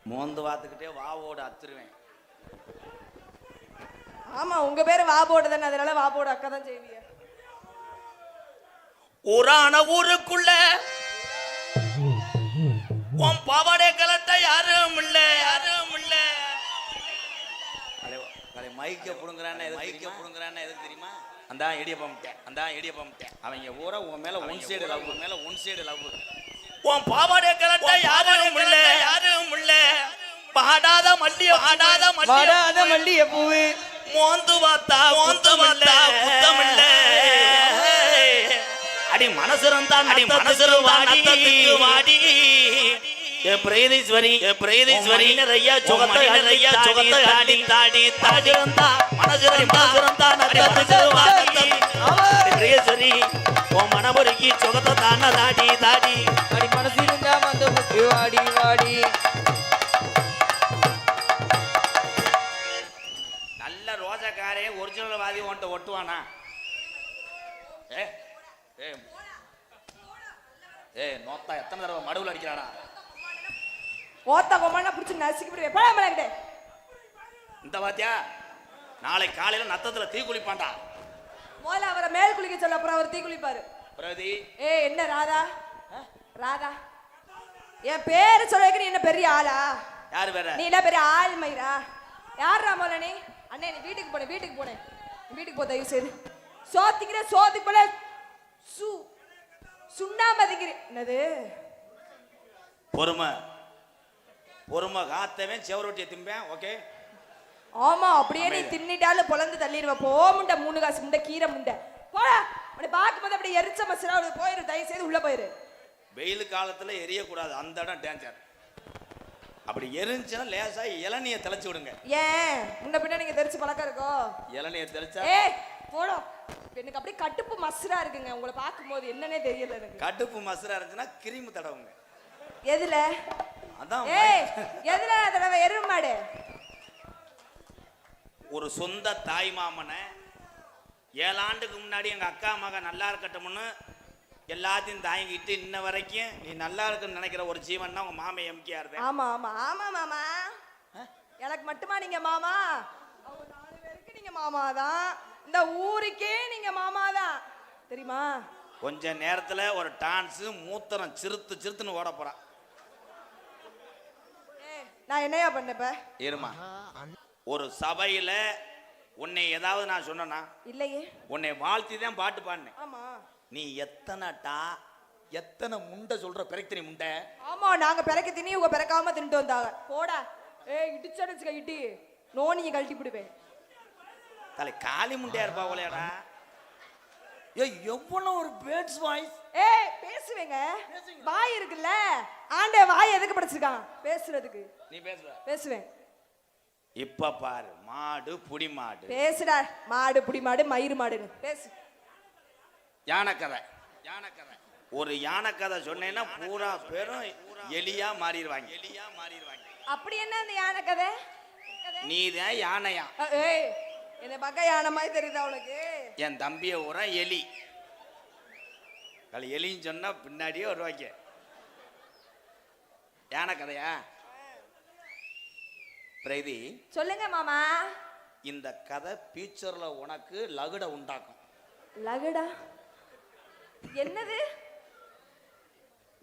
மோந்து வாத்துக்கிட்டே வாவோட அத்துருவேன். ஆமா உங்க பேரு வா போடு தானே, அதனால வா போடு அக்கா தான் செய்வீங்க. ஊரான ஊருக்குள்ள உன் பாவாடை கலட்ட யாரும் இல்ல யாரும் இல்ல. மைக்க புடுங்குறான்னு எதுக்கு தெரியுமா? அந்த இடியப்பம் அவங்க ஊரா உன் மேல ஒன் சைடு லவ் உன் பாவாடை கலட்ட யாரும் இல்ல யாரும் இல்ல. பாடாத மல்லிய பூவு மோந்து பார்த்தா குத்தமில்ல. அடி மனசுரந்தா வாடி ஏ பிரேதீஸ்வரி நிறைய சுகத்தை ஆடி தாடி மனசுரந்தா பிரேதீஸ்வரி உன் மனமுருகி சுகத்தை தான தாடி அடி மனசிருந்தா வந்து வாடி நல்ல ரோஜக்காரே ஒரிஜினல் வாதி உன்ட்ட ஒட்டுவானா? நோத்தா எத்தனை தடவை மடுவில் அடிக்கிறானா? ஓத்தா கொம்மானா புடிச்சு நசுக்கி விடுவே. பழமலங்கடே இந்த பாத்தியா நாளை காலையில நத்தத்துல தீ குளிப்பான்டா. முதல்ல அவரை மேல் குளிக்க சொல்ல, அப்புறம் அவர் தீ குளிப்பாரு. பிரதி என்ன ராதா என் பேரு சொல்றதுக்கு நீ என்ன பெரிய ஆளா? யாரு வேற? நீ என்ன பெரிய ஆள் மயிரா? யார் ராமோல நீ? அண்ணே நீ வீட்டுக்கு போனேன் வீட்டுக்கு போ தயவு செய்து. சோத்துக்கு போல சுண்ணாமதிக்கிறேன். என்னது பொறுமை காத்தவன் செவரொட்டியை திம்பேன். ஓகே ஆமா அப்படியே நீ தின்னிட்டாலும் பொழந்து தள்ளிடுவ. போமுண்ட 3 காசு முண்டை கீரை முண்டை போடா. அப்படி பார்க்கும்போது அப்படியே எரிச்ச மசரா போயிரு. தயவு செய்து உள்ள போயிரு. வெயில் காலத்துல எரியக்கூடாது, அந்த இடம் டேஞ்சர். அப்படி எரிஞ்சுன்னா லேசா இளநிய தெளிச்சு விடுங்க. ஏன் முன்ன பின்ன நீங்க தெரிச்சு பழக்கம் இருக்கோ? இளநிய தெளிச்சா போடா. எனக்கு அப்படியே கட்டுப்பு மசரா இருக்குங்க. உங்களை பார்க்கும்போது என்னன்னே தெரியல எனக்கு. கட்டுப்பு மசரா இருந்துச்சுன்னா கிரீம் தடவுங்க. எதுல? அதான் எதுல தடவை? எருமாடு. ஒரு சொந்த தாய் மாமனை 7 ஆண்டுக்கு முன்னாடி எங்க அக்கா மகன் நல்லா இருக்கட்டும்னு எல்லாத்தையும் தாங்கிட்டு இன்ன வரைக்கும் நீ நல்லா இருக்குன்னு நினைக்கிற ஒரு ஜீவன் தான் உங்க மாமா எம்கேஆர். ஆமா மாமா. எனக்கு மட்டுமா நீங்க மாமா? அவங்க 4 பேருக்கு நீங்க மாமா தான். இந்த ஊருக்கே நீங்க மாமா தான் தெரியுமா? கொஞ்ச நேரத்துல ஒரு டான்ஸ் மூத்தரம் சிறுத்துன்னு ஓட போறான். நான் என்னையா பண்ணப்ப இருமா. ஒரு சபையில உன்னை ஏதாவது நான் சொன்னா இல்லையே, உன்னை வாழ்த்தி தான் பாட்டு பாடினேன். ஆமா நீ எத்தனை முண்டை சொல்ற பிறக்கிற முண்டை. ஆமா நாங்க பிறக்க தினி உங்க பிறக்காம தின்ட்டு வந்தாங்க. போடா இடிச்சடிச்சுக்க இட்டி நோனியை கழட்டி விடுவேன். தலை காளி முண்டையா இருப்பா போலையாடா. எவ்வளவு ஒரு பேட்ஸ் வாய்ஸ். பேசுவேங்க. வாய் இருக்குல்ல, ஆண்டே வாய் எதுக்கு படைச்சிருக்கான்? பேசுறதுக்கு. நீ பேசுவேன். இப்ப பாரு மாடு புடி மாடு. பேசுடா. மாடு புடி மாடு மயிறு மாடுன்னு பேசு. யானை கதை ஒரு யானை கதை சொன்னேன்னா பூரா பேரும் எலியா மாறிடுவாங்க. அப்படி என்ன அந்த யானை கதை? நீதான் யானையா? என்ன பக்க யானை மாதிரி தெரியுதா உனக்கு? என் தம்பிய ஊரா எலி. எலின்னு சொன்னா பின்னாடியே வருவாங்க. யானை கதையா? பிரதி சொல்லுங்க மாமா. இந்த கதை ஃபியூச்சர்ல உனக்கு லகுட உண்டாக்கும். லகுடா என்னது?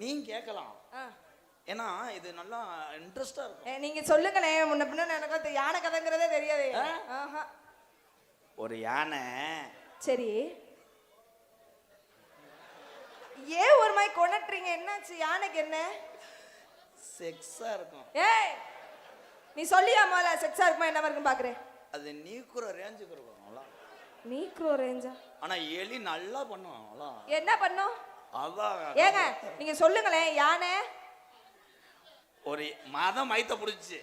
நீங்க கேட்கலாம். ஏன்னா இது நல்லா இன்ட்ரெஸ்டா இருக்கும். நீங்க சொல்லுங்களேன். முன்ன பின்ன எனக்கு யானை கதைங்கிறதே தெரியாது. ஒரு யானை. சரி ஏன் ஒரு மாதிரி கொணட்டுறீங்க? என்னாச்சு? யானைக்கு என்ன? செக்ஸா இருக்கும். நீ சொல்லியா முதல்ல செக்ஸா இருக்குமா என்ன இருக்குன்னு பாக்குறேன். அது நீக்குற ரேஞ்சுக்கு இருக்கும். நீக்குற ரேஞ்சா? ஆனா எலி நல்லா பண்ணுவாங்களா? என்ன பண்ணும்? அதான் ஏங்க நீங்க சொல்லுங்களேன். யானை ஒரு மாதம் மைத்த புடிச்சு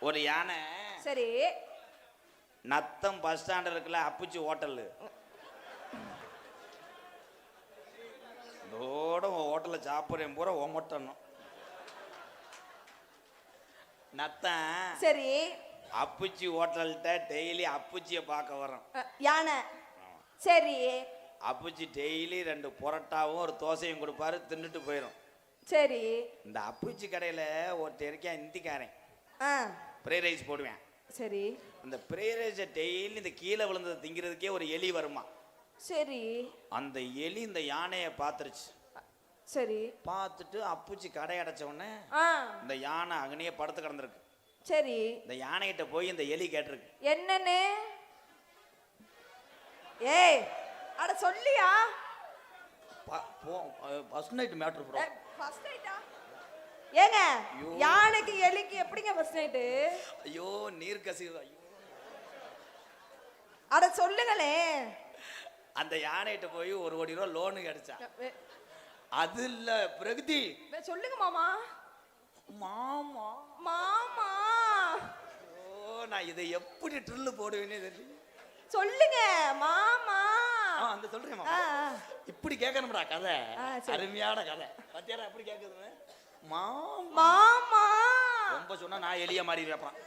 ஒரு யானை. சரி நத்தம் பஸ் ஸ்டாண்ட் இருக்குல்ல, அப்புச்சி ஹோட்டல் ஹோட்டல்ல சாப்பிட்றேன் பூரா ஓமட்டணும். நத்தம் சரி அப்புச்சி ஹோட்டல்கிட்ட டெய்லி அப்புச்சியை பார்க்க வரோம் யானை. சரி அப்புச்சி டெய்லி 2 புரோட்டாவும் ஒரு தோசையும் கொடுப்பாரு, தின்னுட்டு போயிடும். சரி. இந்த அப்பூச்சி கடையில் ஒருத்தர் இருக்கேன் இந்திக்காரன், ஆ ஃப்ரைட் ரைஸ் போடுவேன். சரி அந்த ஃப்ரைட் ரைஸை டெய்லி இந்த கீழே விழுந்ததை திங்கிறதுக்கே ஒரு எலி வருமா. சரி அந்த எலி இந்த யானையை பார்த்துருச்சு. சரி பார்த்துட்டு அப்பூச்சி கடை அடைச்ச உடனே ஆ இந்த யானை அங்கனையே படுத்து கிடந்திருக்கு. சரி. இந்த யானைகிட்ட போய் இந்த எலி கேட்டிருக்கு, என்னன்னு? ஏய் அட சொல்லியா? First night matter bro. First நைட்டா? ஏங்க யானைக்கு எலிக்கு எப்படிங்க ஃபர்ஸ்ட் நைட்டு? ஐயோ நீர் கசிவு. ஐயோ அட சொல்லுங்களே. அந்த யானைகிட்ட போய் 1 கோடி ரூபா லோனு கிடைச்சா. அது இல்ல பிரகதி, சொல்லுங்க மாமா. மாமா மாமா ஓ நான் இதை எப்படி ட்ரில்லு போடுவேனே தெரியல. சொல்லுங்க மாமா. அந்த சொல்றேன் மாமா. இப்படி கேட்கணும்டா கதை, அருமையான கதை. பத்தியாரா எப்படி கேட்குது மாமா. ரொம்ப சொன்னா நான் எலிய மாதிரி கேட்பான்.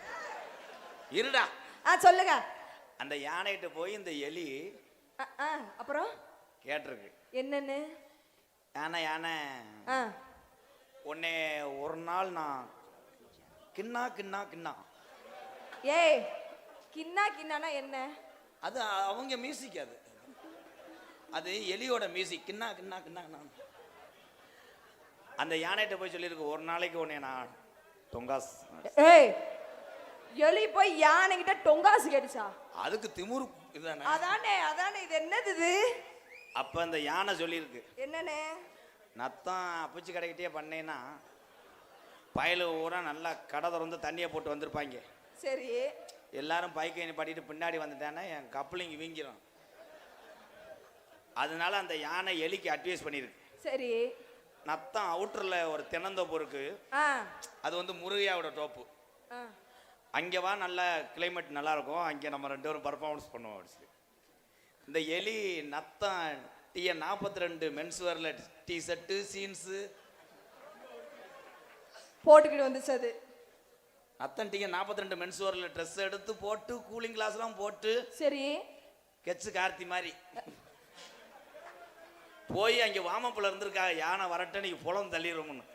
இருடா. சொல்லுங்க. அந்த யானைகிட்ட போய் இந்த எலி அப்புறம் கேட்டிருக்கு, என்னன்னு? யானை யானை உன்னை ஒரு நாள் நான் கிண்ணா கிண்ணா கிண்ணா. ஏய் கிண்ணா கிண்ணானா என்ன? அது அவங்க மியூசிக், அது எலியோட மியூசிக். கிண்ணா கிண்ணா கிண்ணா. அந்த யானைகிட்ட போய் சொல்லியிருக்கு, ஒரு நாளைக்கு உன்னை நான் தொங்காஸ். ஏய் எலி போய் யானை கிட்ட டொங்காசு கேட்டுச்சா? அதுக்கு திமுரு இதுதானே. அதானே இது என்னது இது? அப்ப அந்த யானை சொல்லியிருக்கு, என்னன்னு? நத்தம் பூச்சி கடைக்கிட்டே பண்ணேன்னா பயலு ஊரா நல்லா கடை திறந்து தண்ணியை போட்டு வந்திருப்பாங்க. சரி. எல்லாரும் பைக்கை பாட்டிட்டு பின்னாடி வந்துட்டானே என் கப்பலிங்க வீங்கிரும். அதனால அந்த யானை எலிக்கு அட்வைஸ் பண்ணியிருக்கு. சரி. நத்தம் அவுட்டரில் ஒரு தென்னந்தோப்பு இருக்கு, அது வந்து முருகையாவோட தோப்பு. அங்கே வா, நல்ல கிளைமேட் நல்லா இருக்கும், அங்கே நம்ம 2 பேரும் பர்ஃபார்மன்ஸ் பண்ணுவோம் அப்படி சொல்லி. இந்த எலி நத்தம் டிஎன் 42 மென்ஸ் வேர்ல டிஷர்ட்டு சீன்ஸு போட்டுக்கிட்டு வந்துச்சு. அது நத்தம் டிஎன் 42 மென்ஸ் வேர்ல ட்ரெஸ் எடுத்து போட்டு கூலிங் கிளாஸ்லாம் போட்டு, சரி கெச்சு கார்த்தி மாதிரி போய் அங்கே வாமப்புல இருந்திருக்கா யானை வரட்ட நீங்க புலம் தள்ளிடுவோம்னு.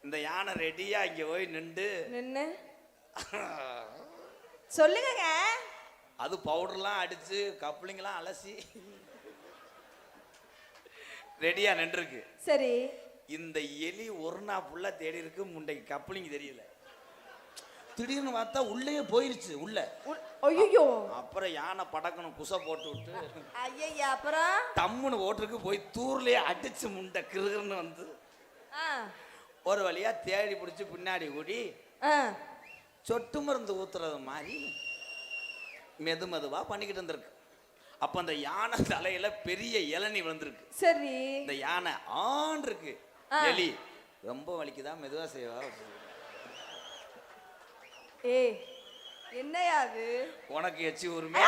இந்த யானை ரெடியா இங்கே போய் நின்று சொல்லுங்க. அது பவுடர்லாம் அடிச்சு கப்ளிங்லாம் அலசி ரெடியா நின்றுருக்கு. சரி. இந்த எலி ஒரு நாள் ஃபுல்லா தேடி இருக்கு, முண்டைக்கு கப்ளிங் தெரியல. திடீர்னு பார்த்தா உள்ளே போயிருச்சு உள்ள. ஐயோ. அப்புறம் யானை படக்கணும் குசை போட்டு விட்டு ஐயா அப்புறம் தம்முன்னு ஓட்டுருக்கு போய் தூர்லயே அடிச்சு முண்டை கிருகுன்னு வந்து ஒரு வழியா தேடி பிடிச்சி பின்னாடி கூடி சொட்டு மருந்து ஊத்துறது மாதிரி மெதுவா பண்ணிக்கிட்டு இருந்திருக்கு. அப்ப அந்த யானை தலையில பெரிய இளநீ விழுந்திருக்கு. சரி. இந்த யானை ஆன் இருக்கு, எலி ரொம்ப வலிக்குதா மெதுவா செய்வா. ஏய் என்னையா அது? உனக்கு எச்சி உரிமை.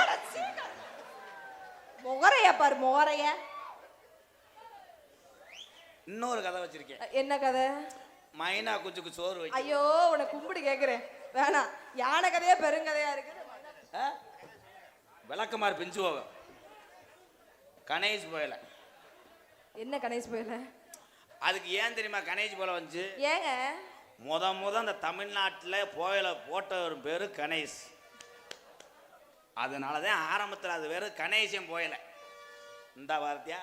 முகரைய பாரு முகரைய. இன்னொரு கதை வச்சிருக்கேன். என்ன கதை? மைனா குஞ்சுக்கு சோறு வை. ஐயோ உன கும்பிடு கேக்குறேன், வேணாம். யானை கதையே பெருங்கதையா இருக்கு. விளக்கமாறு பிஞ்சுவ கணேஷ் போயல. என்ன கணேஷ் போயல? அதுக்கு ஏன் தெரியுமா கணேஷ் போல வந்துச்சு? ஏங்க முத அந்த தமிழ்நாட்டில் போயல போட்டவர் பேரு கணேஷ். அதனாலதான் ஆரம்பத்தில் அது வேறு கணேசன் போயல. இந்த வார்த்தையா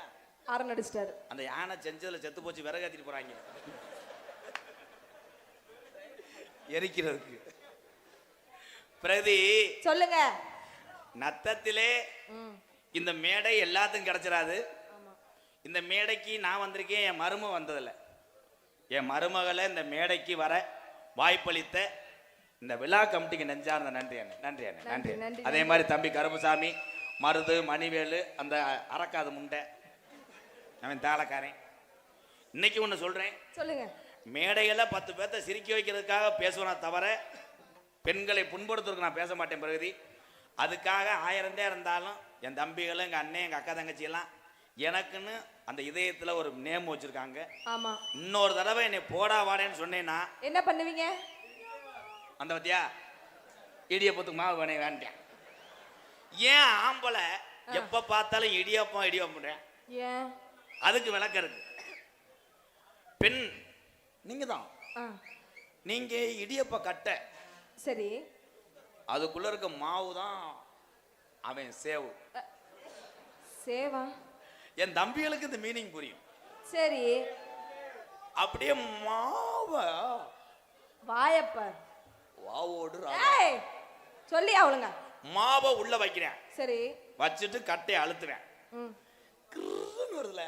ஆரன் அடிச்சிட்டாரு. அந்த யானை செஞ்சதுல செத்து போச்சு, விறகு ஏத்திட்டு போறாங்க எரிக்கிறதுக்கு. பிரதி சொல்லுங்க. நத்தத்திலே இந்த மேடை எல்லாத்துக்கும் கிடைச்சிடாது. இந்த மேடைக்கு நான் வந்திருக்கேன், என் மருமக வந்ததில்லை. என் மருமகளை இந்த மேடைக்கு வர வாய்ப்பளித்த இந்த விழா கமிட்டிக்கு நெஞ்சார்ந்த நன்றி அண்ணே, நன்றி அண்ணே, நன்றி. அதே மாதிரி தம்பி கருப்புசாமி, மருது, மணிவேலு, அந்த அரக்காது முண்டை, அவன் தாளக்காரன். இன்னைக்கு ஒன்று சொல்றேன், சொல்லுங்க. மேடையில 10 பேர்த்த சிரிக்க வைக்கிறதுக்காக பேசுவேனா தவிர பெண்களை புண்படுத்துறதுக்கு நான் பேச மாட்டேன் பிரகதி. அதுக்காக 1000 இருந்தாலும் என் தம்பிகளும் எங்க அண்ணன் எங்க அக்கா தங்கச்சி எல்லாம் எனக்குன்னு அந்த இதயத்துல ஒரு நேம் வச்சிருக்காங்க. ஆமா. இன்னொரு தடவை என்னை போடா வாடேன்னு சொன்னேன்னா என்ன பண்ணுவீங்க? அந்த பத்தியா இடியப்பத்துக்கு மாவு வேணே வேண்டாம். ஏன் ஆம்பளை எப்ப பார்த்தாலும் இடியப்பம்? ஏன் அதுக்கு விளக்கம் இருக்கு. பெண் நீங்க தான். ஆ, நீங்க இடியப்ப கட்டை, சரி. அதுக்குள்ள இருக்க மாவு தான் அவன் சேவு. சேவா? என் தம்பிகளுக்கு இந்த மீனிங் புரியும். சரி. அப்படியே மாவ வாயப்பர். வாவோடு ஏய், சொல்லி அவளுங்க. மாவை உள்ள வைக்கிறேன், சரி. வச்சுட்டு கட்டையை அழுத்துவேன். ம். கிருன்னு வருதுல,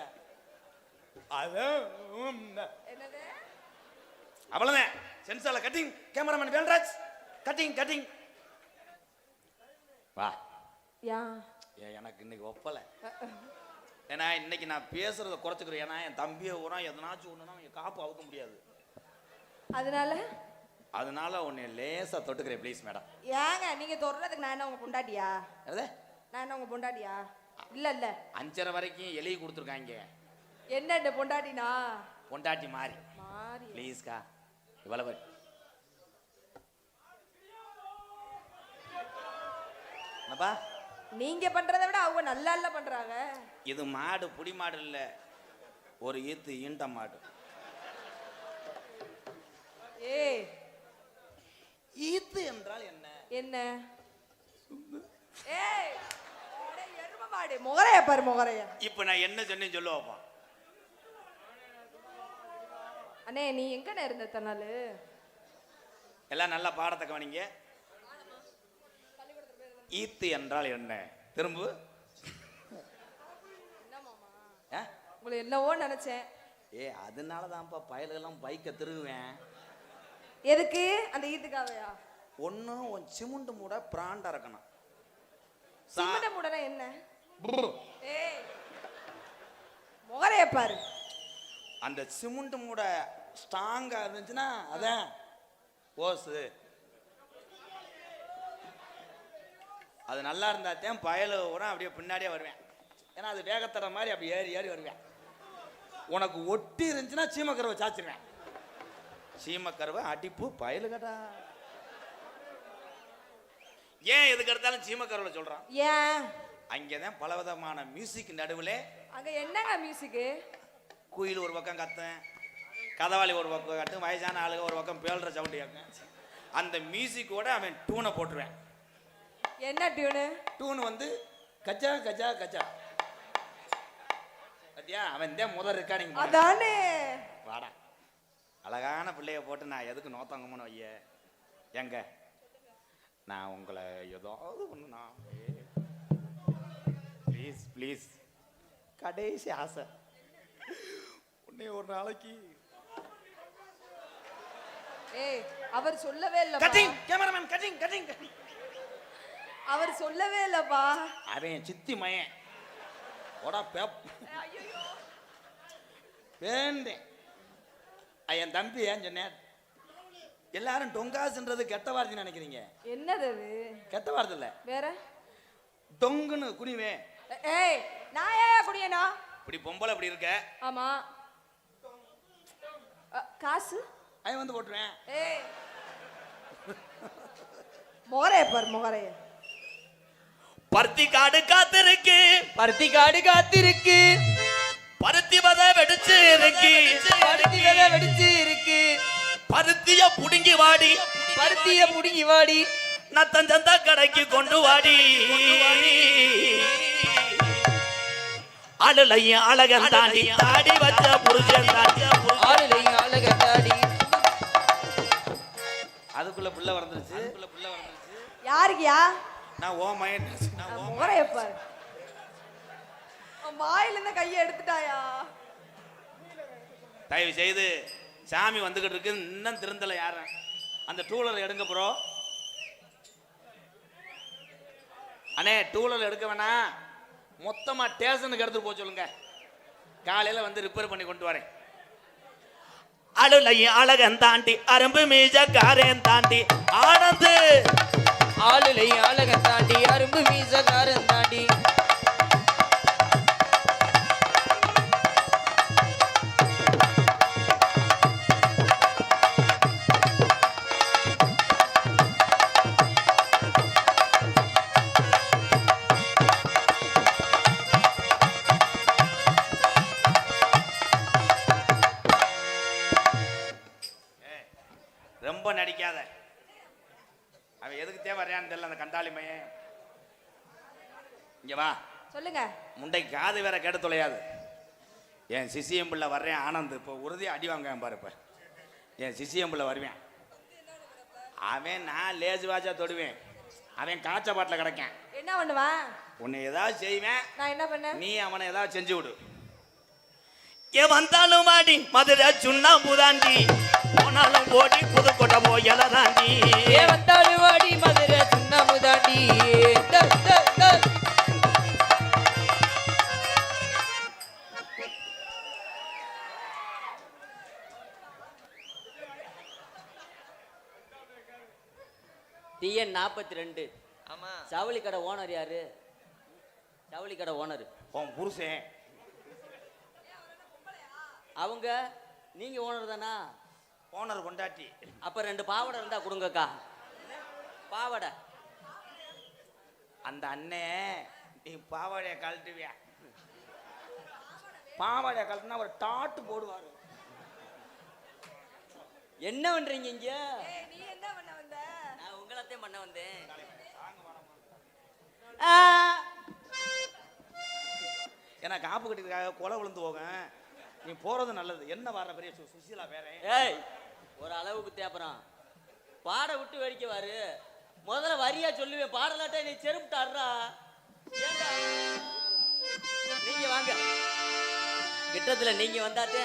அதான் என்னது? அவ்வளவுதான். சென்சார்ல cutting, cameraman Velraj cutting cutting. வா. யா. எனக்கு இன்னைக்கு ஒப்பல. ஏன்னா இன்னைக்கு நான் பேசுறத குறைச்சுக்கிறேன். ஏன்னா என் தம்பியை ஊரா எதனாச்சும் ஒண்ணுனா என் காப்பு அவுக்க முடியாது. அதனால உன்னை லேசா தொட்டுக்கிறேன் ப்ளீஸ் மேடம். ஏங்க நீங்க தொடுறதுக்கு நான் என்ன உங்க பொண்டாட்டியா? எது? நான் என்ன உங்க பொண்டாட்டியா? இல்ல இல்ல. 5:30 வரைக்கும் எழுதி கொடுத்துருக்காங்க. என்ன இந்த பொண்டாட்டினா? பொண்டாட்டி மாறி மாறி. ப்ளீஸ்க்கா இவ்வளவு. என்னப்பா நீங்க பண்றதை விட அவங்க நல்லா இல்ல பண்றாங்க. இது மாடு புடி மாடு இல்ல, ஒரு ஈத்து ஈண்ட மாடு. ஏய், ஈத்து என்றால் என்ன? என்ன? ஏய், அட எருமை மாடு. முகரைய பாரு, முகரைய. இப்ப நான் என்ன சொன்னேன்னு சொல்லுவாப்பா. அண்ணே நீ எங்கண்ணே இருந்த தனாலு? எல்லாம் நல்லா பாடத்தை கவனிங்க. ஈத்து என்றால் என்ன? திரும்ப உங்களை என்னவோ நினைச்சேன். அதனால தான்ப்பா பயலுகெல்லாம் பைக்கை திருகுவேன். எதுக்கு? அந்த ஈத்துக்காவையா? ஒன்னும் உன் சிமுண்டு மூட பிராண்டா இருக்கணும். சிமெண்ட மூடனா என்ன? ஏய், முகரைய பாரு. அந்த சிமுண்டு மூட ஸ்ட்ராங்கா இருந்துச்சுன்னா அதான் ஓசு. அது நல்லா இருந்தாத்தான் பயலு கூட அப்படியே பின்னாடியே வருவேன். ஏன்னா அது வேகத்தட மாதிரி அப்படி ஏறி ஏறி வருவேன். உனக்கு ஒட்டி இருந்துச்சுன்னா சீமக்கருவை சாச்சிருவேன். சீமக்கருவை அடிப்பு பயலு கடா. ஏன் எதுக்கு எடுத்தாலும் சீமக்கருவில் சொல்றான்? ஏன்? அங்கேதான் பலவிதமான மியூசிக் நடுவில். அங்க என்னங்க மியூசிக்கு? குயில் ஒரு பக்கம் கத்தேன், கதவாளி ஒரு பக்கம் கட்டும், வயசான ஆளுங்க ஒரு பக்கம் பேல்ற சவுண்டு கேட்கும். அந்த மியூசிக்கோட அவன் டூனை போட்டுருவேன். என்ன டியூனு? டூன் வந்து கச்சா கச்சா கச்சா. பத்தியா அவன் தான் முதல் ரெக்கார்டிங். அதானே. வாடா, அழகான பிள்ளைய போட்டு நான் எதுக்கு நோத்தங்கம்னு வைய. எங்க நான் உங்களை ஏதாவது ஒண்ணுண்ணா ப்ளீஸ் ப்ளீஸ், கடைசி ஆசை உன்னை ஒரு நாளைக்கு. ஏய், அவர் சொல்லவே இல்ல. Cutting cameraman cutting cutting cutting. அவர் சொல்லவே இல்லப்பா. அவன் சித்தி மயன் ஓடா பேப் வேண்டேன். என் தம்பி ஏன் சொன்னேன். எல்லாரும் டொங்காசுன்றது கெட்ட வார்த்தை நினைக்கிறீங்க. என்னது அது? கெட்ட வார்த்தை இல்ல, வேற. டொங்குன்னு குனிவே. ஏய், நான் ஏன் குடியனா? இப்படி பொம்பளை இப்படி இருக்க. ஆமா. காசு அவன் வந்து போட்டுருவேன். ஏய், முகரைய பாரு, முகரைய. பருத்தி காடு காத்திருக்கு, பருத்தி காடு காத்திருக்கு, பருத்தி வத வெடிச்சு இருக்கு, பருத்தி விதை வெடிச்சு இருக்கு, பருத்திய புடுங்கி வாடி, பருத்திய புடுங்கி வாடி, நத்தஞ்சந்த கடைக்கு கொண்டு வாடி. அழலையும் அழகன் தாண்டி தாடி வச்ச புருஷன் தாண்டி. ஆளுலையும் அழக தாடி. அதுக்குள்ள புள்ள வந்துருச்சு. யாருக்கியா? நான் ஓ மயன். முகரைய பாரு. வாயில இருந்து கையை எடுத்துட்டாயா? தயவு செய்து சாமி வந்துகிட்டு இருக்கு, இன்னும் திருந்தல யாரும். அந்த டூலர் எடுங்க ப்ரோ. அண்ணே டூலர் எடுக்க வேணாம், மொத்தமா ஸ்டேஷனுக்கு எடுத்துட்டு போக சொல்லுங்க. காலையில வந்து ரிப்பேர் பண்ணி கொண்டு வரேன். அழுலையும் அழகன் தாண்டி அரும்பு மீஜக்காரன் தாண்டி ஆனந்து. ஆளுலையும் அழக தாண்டி அரும்பு மீசக்காரன் தாண்டி. ரொம்ப நடிக்காத. அவன் எதுக்கு தேவை வர்றான்னு தெரியல அந்த கண்டாளி மையன். இங்க வா. சொல்லுங்க. முண்டை காது வேற கேட்டு தொலையாது. என் சிசிஎம் பிள்ளை வர்றேன் ஆனந்த் இப்போ உறுதியாக அடி வாங்க பாரு. இப்போ என் சிசிஎம் பிள்ளை வருவேன். அவன் நான் லேஜ் வாஜா தொடுவேன். அவன் காய்ச்ச பாட்டில் கிடக்கேன். என்ன பண்ணுவான்? உன்னை ஏதாவது செய்வேன். நான் என்ன பண்ண? நீ அவனை ஏதாவது செஞ்சு விடு. ஏன் வந்தாலும் வாடி மதுரை சுண்ணாம்பு தாண்டி, போனாலும் ஓடி புதுக்கோட்டை போயல தாண்டி. ஏ வந்தாலும் வாடி மதுரை சுண்ணாம்பு தாண்டி. டிஎன் 42. ஆமா. ஜவுளி கடை ஓனர் யாரு? ஜவுளி கடை ஓனர் உன் புருஷன். அவங்க. நீங்க ஓனர் தானா? ஓனர் கொண்டாட்டி. அப்ப 2 பாவாடை இருந்தா கொடுங்கக்கா. பாவாடை. அந்த அண்ணே நீ பாவாடைய கழட்டுவியா? பாவாடைய கழட்டுனா ஒரு டாட்டு போடுவாரு. என்ன பண்றீங்க இங்க? நீ என்ன பண்ண வந்த? நான் உங்களத்தையும் பண்ண வந்தேன். ஏன்னா காப்பு கட்டிக்காக கொலை விழுந்து போக நீ போறது நல்லது. என்ன வர பெரிய சுசீலா வேற. ஏய், ஒரு அளவுக்கு தேப்புறான். பாட விட்டு வேடிக்கை வாரு. முதல்ல வரியா சொல்லுவேன். பாடலாட்டா நீ செருப்பு ஆடுறா. ஏண்டா நீங்க வாங்க. கிட்டத்துல நீங்க வந்தாட்டே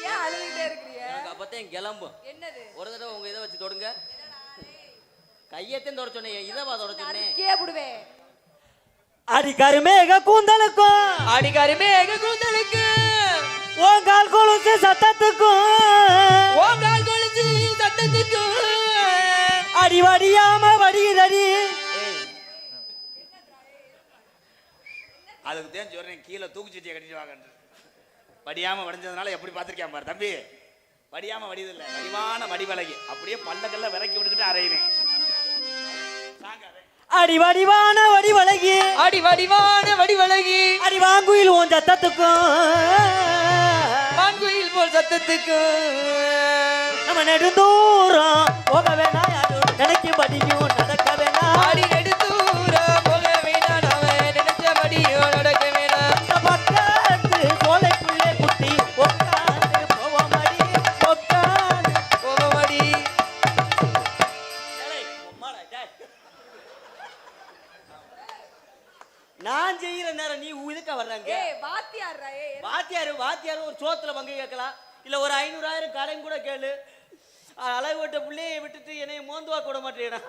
ஏன் அழுதுகிட்டே இருக்கிறீங்க? எனக்கு அப்பத்தான் கிளம்பும். என்னது? ஒரு தடவை உங்க இதை வச்சு தொடுங்க. கையத்தையும் தொட சொன்னேன். இதவா தொட சொன்னேன். கேப்புடுவே. அடிக்கருமேக கூந்தலுக்கும் அடிக்கருமேக கூந்தலுக்கு ஓங்கால் கொலுசு சத்தத்துக்கும் ஓங்கால் கொலுசு சத்தத்துக்கு அடிவடியாம வடிகிறடி. அதுக்கு தான் சொல்றேன் கீழே தூக்குச்சட்டியை கட்டிட்டு வாங்க. வடியாம வடிஞ்சதுனால எப்படி பார்த்துருக்கேன் பாரு தம்பி. வடியாம வடிதில்லை, வடிவான வடிவலகி. அப்படியே பல்லக்கல்ல விறக்கி விட்டுக்கிட்டு அரையினேன். அடிவடிவான வடிவழகி அடிவடிவான வடிவழகி அடிவாங்குயில் ஓன் சத்தத்துக்கும் மான்குயில் போல் சத்தத்துக்கு நம்ம நெடுந்தூரம் போக வேணா யாரும் நினைக்கும் படியும் நடக்க வேணா. ஆடி நெடுந்தூர போக வேண்டாம். நாம நினைச்சபடியோ நடக்க வேணாம். பக்கத்து சோலைக்குள்ளே குட்டி உட்காந்து போவமடி உட்காந்து போகமடி. நான் செய்யற நேரம் நீ இதுக்க வர்றாங்க. ஏய் வாத்தியார்ரா. ஏய் வாத்தியாரு ஒரு சோத்துல பங்கு கேட்கலாம். இல்ல ஒரு 500,000 கடன் கூட கேளு. அளவு விட்ட பிள்ளையை விட்டுட்டு என்னைய மோந்துவா கூட மாட்டேன்.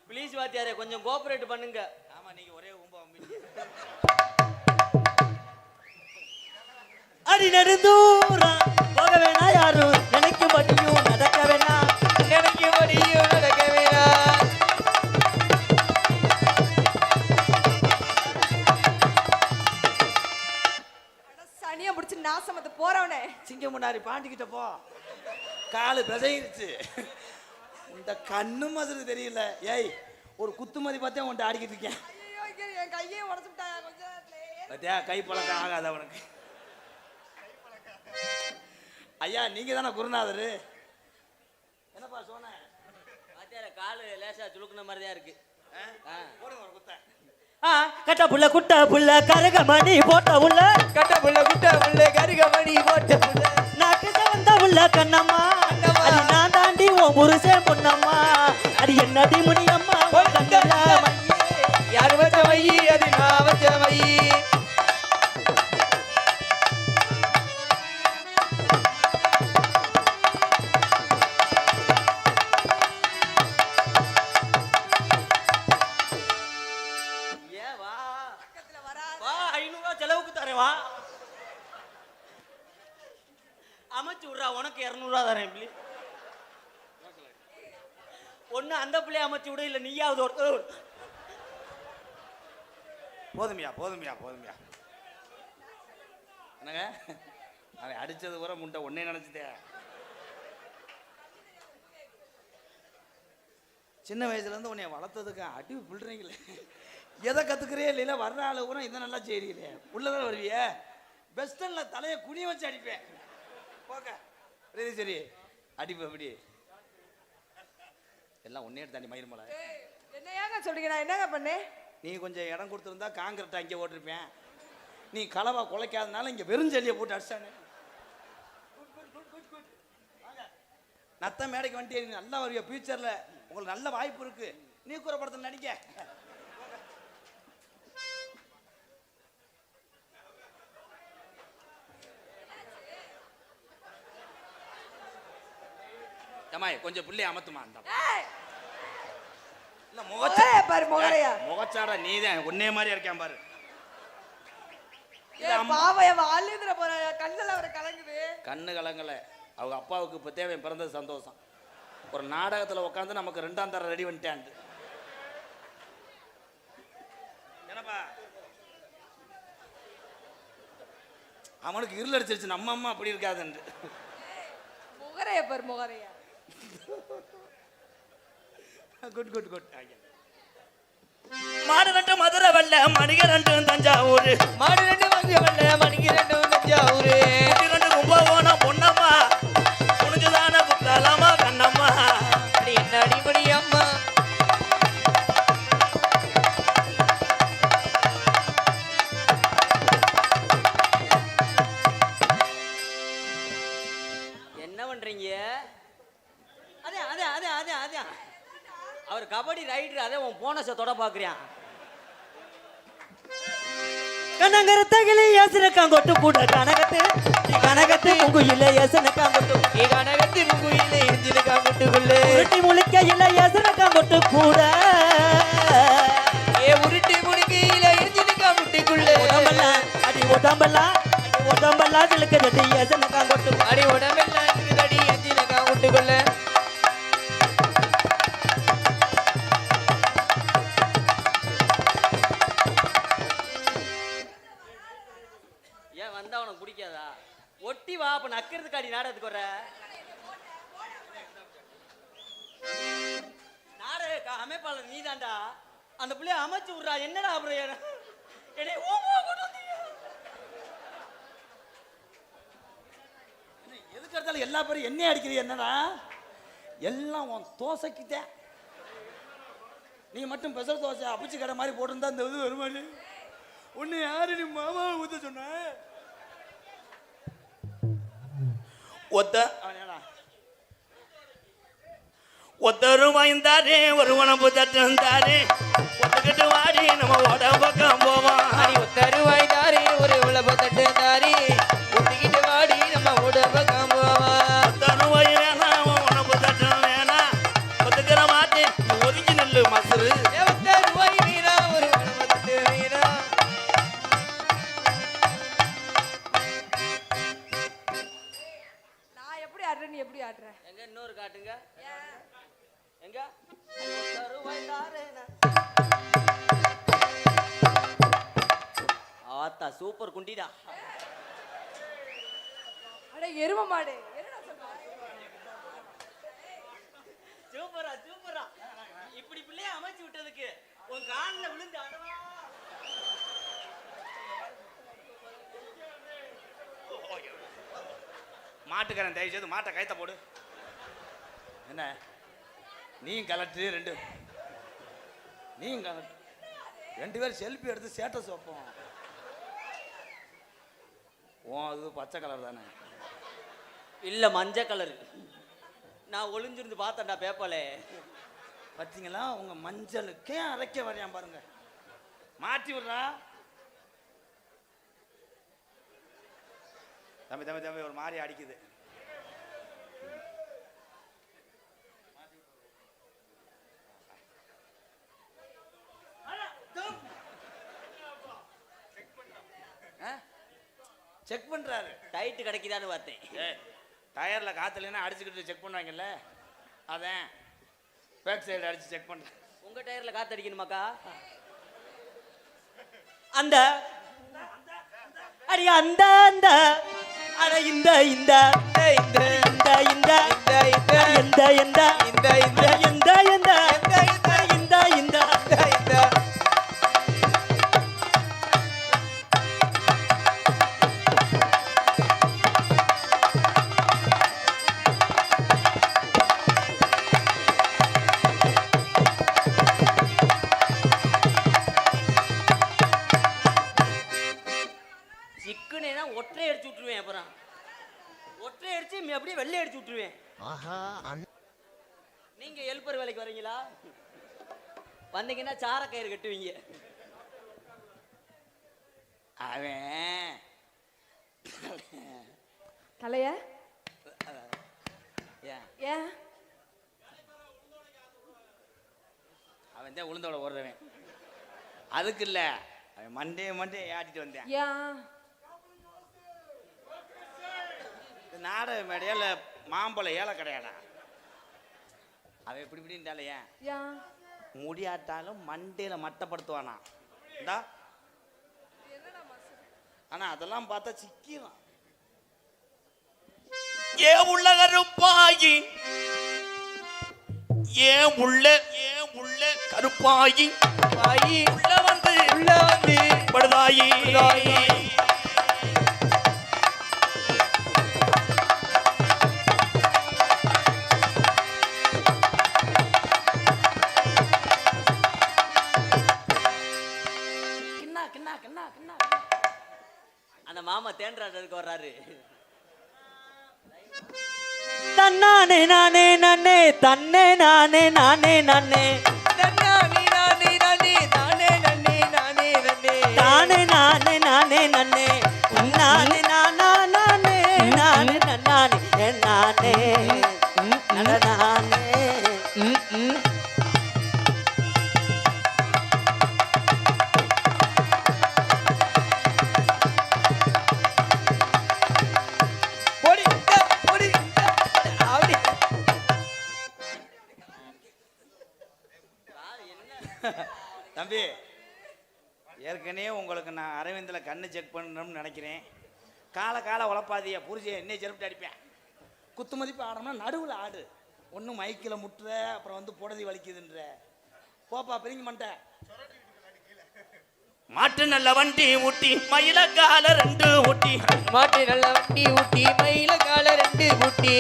ப்ளீஸ் வாத்தியாரே கொஞ்சம் கோஆபரேட் பண்ணுங்க. ஆமா நீங்க ஒரே அடி நெடுந்தூரம் போக வேணா யாரும் நினைக்கும் படியும் நடக்க வேணா. நினைக்கும்படியோ நடக்க வேணாம். சனியை முடிச்சு நாசமத்து போறவனே. சிங்கம் முன்னாடி பாண்டிக்கிட்ட போ. காலு பிசையிருச்சு. இந்த கண்ணு மாதிரி தெரியல. ஏய் ஒரு குத்து மதி பார்த்தே உன்ட்ட ஆடிக்கிட்டு இருக்கேன். ஐயோ என் கையே உடைச்சுட்டாயா கொஞ்ச நேரத்துல. பார்த்தியா கை பழக்கம் ஆகாது அவனுக்கு. ஐயா நீங்க தானே குருநாதரு. என்னப்பா சொன்ன? வாத்தியார காலு லேசா சுளுக்குன மாதிரி தான் இருக்கு. போடுங்க ஒரு குத்த. கட்ட புள்ள குட்ட புள்ள கருகமணி போட்ட உள்ள கட்ட புள்ள குட்ட புள்ள கருகமணி போட்ட புள்ள நாக்கு வந்த உள்ள கண்ணம்மா. அது நான் தாண்டி உன் புருஷன் பொண்ணம்மா. அது என்னடி முனியம்மா உன் கண்ணுல மையே. யாரு வச்ச மையி அது நான் வச்ச மையி. வா 500 ரூபா செலவுக்கு தரேன். வா அமைச்சு விட்றா. உனக்கு 200 ரூபா தரேன். பிள்ளை ஒண்ணு அந்த பிள்ளைய அமைச்சு விடு. இல்ல நீயாவது ஒரு போதுமையா போதுமையா போதுமையா. என்னங்க அவன் அடிச்சது கூட முண்டை ஒன்னே நினைச்சிட்டே. சின்ன வயசுல இருந்து உன்னை வளர்த்ததுக்கு அடி பிள்றீங்களே. எதை கத்துக்கிறே இல்லைன்னா வர்ற ஆளு கூட இதை நல்லா செய்றீங்களே. உள்ளதான் வருவிய. வெஸ்டர்ன்ல தலையை குனிய வச்சு அடிப்பேன். போக சரி அடிப்பு எப்படி எல்லாம் ஒன்னே தாண்டி மயிர் மலை. என்னையாங்க சொல்றீங்க? நான் என்னங்க பண்ணேன்? நீ கொஞ்சம் இடம் கொடுத்துருந்தா காங்கிரட் அங்கே ஓட்டிருப்பேன். நீ களவா குலைக்காதனால இங்கே வெறுஞ்செல்லியை போட்டு அடிச்சானே. நத்த மேடைக்கு வந்துட்டு நீ நல்லா வருவிய ஃபியூச்சரில் உங்களுக்கு நல்ல வாய்ப்பு இருக்கு. நீ கூற படத்தில் நடிக்க. அம்மாய் கொஞ்சம் பிள்ளைய அமத்துமா. அந்த இல்ல முகரையா பாரு, முகரையா. முகச்சாடா நீதான் ஒன்னே மாதிரி இருக்கான் பாரு. பாவைய அழுதுற போற கண்ணுல அவரை கலங்குது. கண்ணு கலங்கல. அவங்க அப்பாவுக்கு இப்போ தேவை பிறந்தது சந்தோஷம். ஒரு நாடகத்தில் உட்காந்து நமக்கு 2ஆம் தரம் ரெடி பண்ணிட்டான். என்னப்பா அவனுக்கு இருள் அடிச்சிருச்சு. நம்ம அம்மா அப்படி இருக்காதுன்னு. முகரையா பாரு, முகரையா. Good good good. மாடு ரெண்டு மதுரை வெள்ள மணிக ரெண்டு தஞ்சாவூர். மாடு ரெண்டு மஞ்சள் வெள்ள மணிக்கு ரெண்டு தஞ்சாவூர். ரெண்டு கும்பகோணம் பொன்னம்மா புனிஞ்சுதான குத்தாலாமா கண்ணம்மா. அடி என்ன அடிப்படி அம்மா. என்ன பண்றீங்க? அதே அதே அதே அதே அதே அவர் கபடி ரைடர். அதே உன் போனஸை தொட பாக்குறியான். கனகரத்தகிலே ஏசனக்காங்கொட்டு கூட கனகத்து கனகத்து முங்குயில ஏசனக்காங்கொட்டு நீ கனகத்து முகுயில எஞ்சினக்காங்கொட்டுக்குள்ள உருட்டி முழிக்கையில ஏசனக்காங்கொட்டு கூட ஏ உருட்டி முடுக்கையில எஞ்சினக்காங்கொட்டுக்குள்ள உடம்பெல்லாம் அடி உடம்பெல்லாம் சிலுக்கிறது ஏசனக்காங்கொட்டு. அடி உடம்பெல்லாம் இருக்குதடி எஞ்சினக்காங்கொட்டுக்குள்ள. ஏன் வந்தா உனக்கு பிடிக்காதா? ஒட்டி வா. அப்ப நக்கிறதுக்கு அடி நாடகத்துக்கு வர நாடக அமைப்பாளர் நீ தான்டா. அந்த பிள்ளைய அமைச்சு விட்றா. என்னடா அப்புறம் என்னை ஓமோ கொண்டு வந்தீங்க. எதுக்கு எடுத்தாலும் எல்லா பேரும் என்ன அடிக்கிறது? என்னடா எல்லாம் உன் தோசைக்குத்தேன். நீ மட்டும் பெசல் தோசை அப்பிச்சு கடை மாதிரி போட்டிருந்தா இந்த இது வருமானு. உன்னை யாரு நீ மாமாவை ஊத்த சொன்ன? ஒத்த ஒத்தரும் வாய்ந்தாரே ஒரு உணவு தட்டுந்தாரே. ஒத்துக்கிட்டு வாடி நம்ம ஓட பக்கம் போவோம். அடி ஒத்தருவாய் தாரி ஒரு உழவு தட்டு தாரி ஒட்டிக்கிட்டு வாடி நம்ம உடம்ப காம்புவா. ஒத்தரும் வாய் வேணாம் உணவு தட்டும் வேணாம். ஒத்துக்கிற மாட்டே ஒதுங்கி நெல்லு மசரு. ஒத்தருவாய் வீரா ஒரு உழவு தட்டு வீரா. நான் எப்படி ஆடுறேன், நீ எப்படி ஆடுற? எங்க இன்னொரு காட்டுங்க. எங்க ஒத்தருவாய் தாரேனா. ஆத்தா சூப்பர் குண்டிடா. அட எரும மாடு, என்னடா சொல்ற? சூப்பரா சூப்பரா. இப்படி பிள்ளைய அமைச்சு விட்டதுக்கு உன் காலில் விழுந்து அடவா. மாட்டுக்காரன் தயவு செய்து மாட்டை கைத்த போடு. என்ன நீ கலட்டு ரெண்டு பேரும் செல்ஃபி எடுத்து ஸ்டேட்டஸ் வைப்போம். அது பச்சை கலர் தானே? இல்ல மஞ்சள் கலர். நான் ஒளிஞ்சிருந்து பார்த்தேன்டா பேப்பலே. பார்த்தீங்களா? உங்க மஞ்சளுக்கே அரைக்க வரையான் பாருங்க. மாற்றி விடுறா. தம்பி ஒரு மாதிரி அடிக்குது. செக் பண்றாரு. டைட்டு கிடைக்குதான்னு பார்த்தேன். டயர்ல காத்துலன்னா அடிச்சுக்கிட்டு செக் பண்ணுவாங்கல்ல, அதான் பேக் சைடு அடிச்சு செக் பண்றேன். உங்க டயர்ல காத்து அடிக்கணுமாக்கா? அந்த அடி அந்த அந்த அட இந்த இந்த இந்த இந்த இந்த இந்த இந்த இந்த இந்த இந்த இந்த இந்த இந்த இந்த நீங்க ஹெல்ப்பர் வேலைக்கு வரீங்களா? வந்தீங்கன்னா சார கயிறு கட்டுவீங்க. அவன் தலைய ஏன் ஏன் அவன் தான் உளுந்தோட ஓடுறவன். அதுக்கு இல்ல, அவன் மண்டே ஆட்டிட்டு வந்தேன். ஏன் நாடக மேடையில மாம்பழம் ஏழை கிடையாடா. அவன் இப்படி இப்படின்ட்டால ஏன் ஏன் முடியாட்டாலும் மண்டையில மட்டப்படுத்துவானா இந்தா. ஆனா அதெல்லாம் பார்த்தா சிக்கிடும். ஏன் உள்ள கருப்பாயி, ஏன் உள்ள கருப்பாயி உள்ள வந்து படுதாயி. அந்த மாமா தேன்றாட்டருக்கு வர்றாரு. தன்னானே நானே நானே தன்னே நானே நானே நானே தன்னானே நானே நானே தானே நன்னே நானே நன்னே தானே நானே நானே நானே நானே நானா நானே நானே நானே நானே நானே. ஓடி ஓடி அப்படி தம்பி, ஏற்கனவே உங்களுக்கு நான் அரவிந்தில் கண்ணு செக் பண்ணணும்னு நினைக்கிறேன். கால உழப்பாதிய புரிஞ்சு என்னை செருப்பிட்டு அடிப்பேன். குத்து மதிப்பு ஆடணும்னா நடுவில் ஆடு. ஒன்றும் மைக்கில் முட்டுற, அப்புறம் வந்து புடதி வலிக்குதுன்ற. போப்பா பிரிங்க மாட்டேன். மாட்டு நல்ல வண்டி ஊட்டி மயில கால 2 ஊட்டி, மாட்டு நல்ல வண்டி ஊட்டி மயில கால 2 ஊட்டி.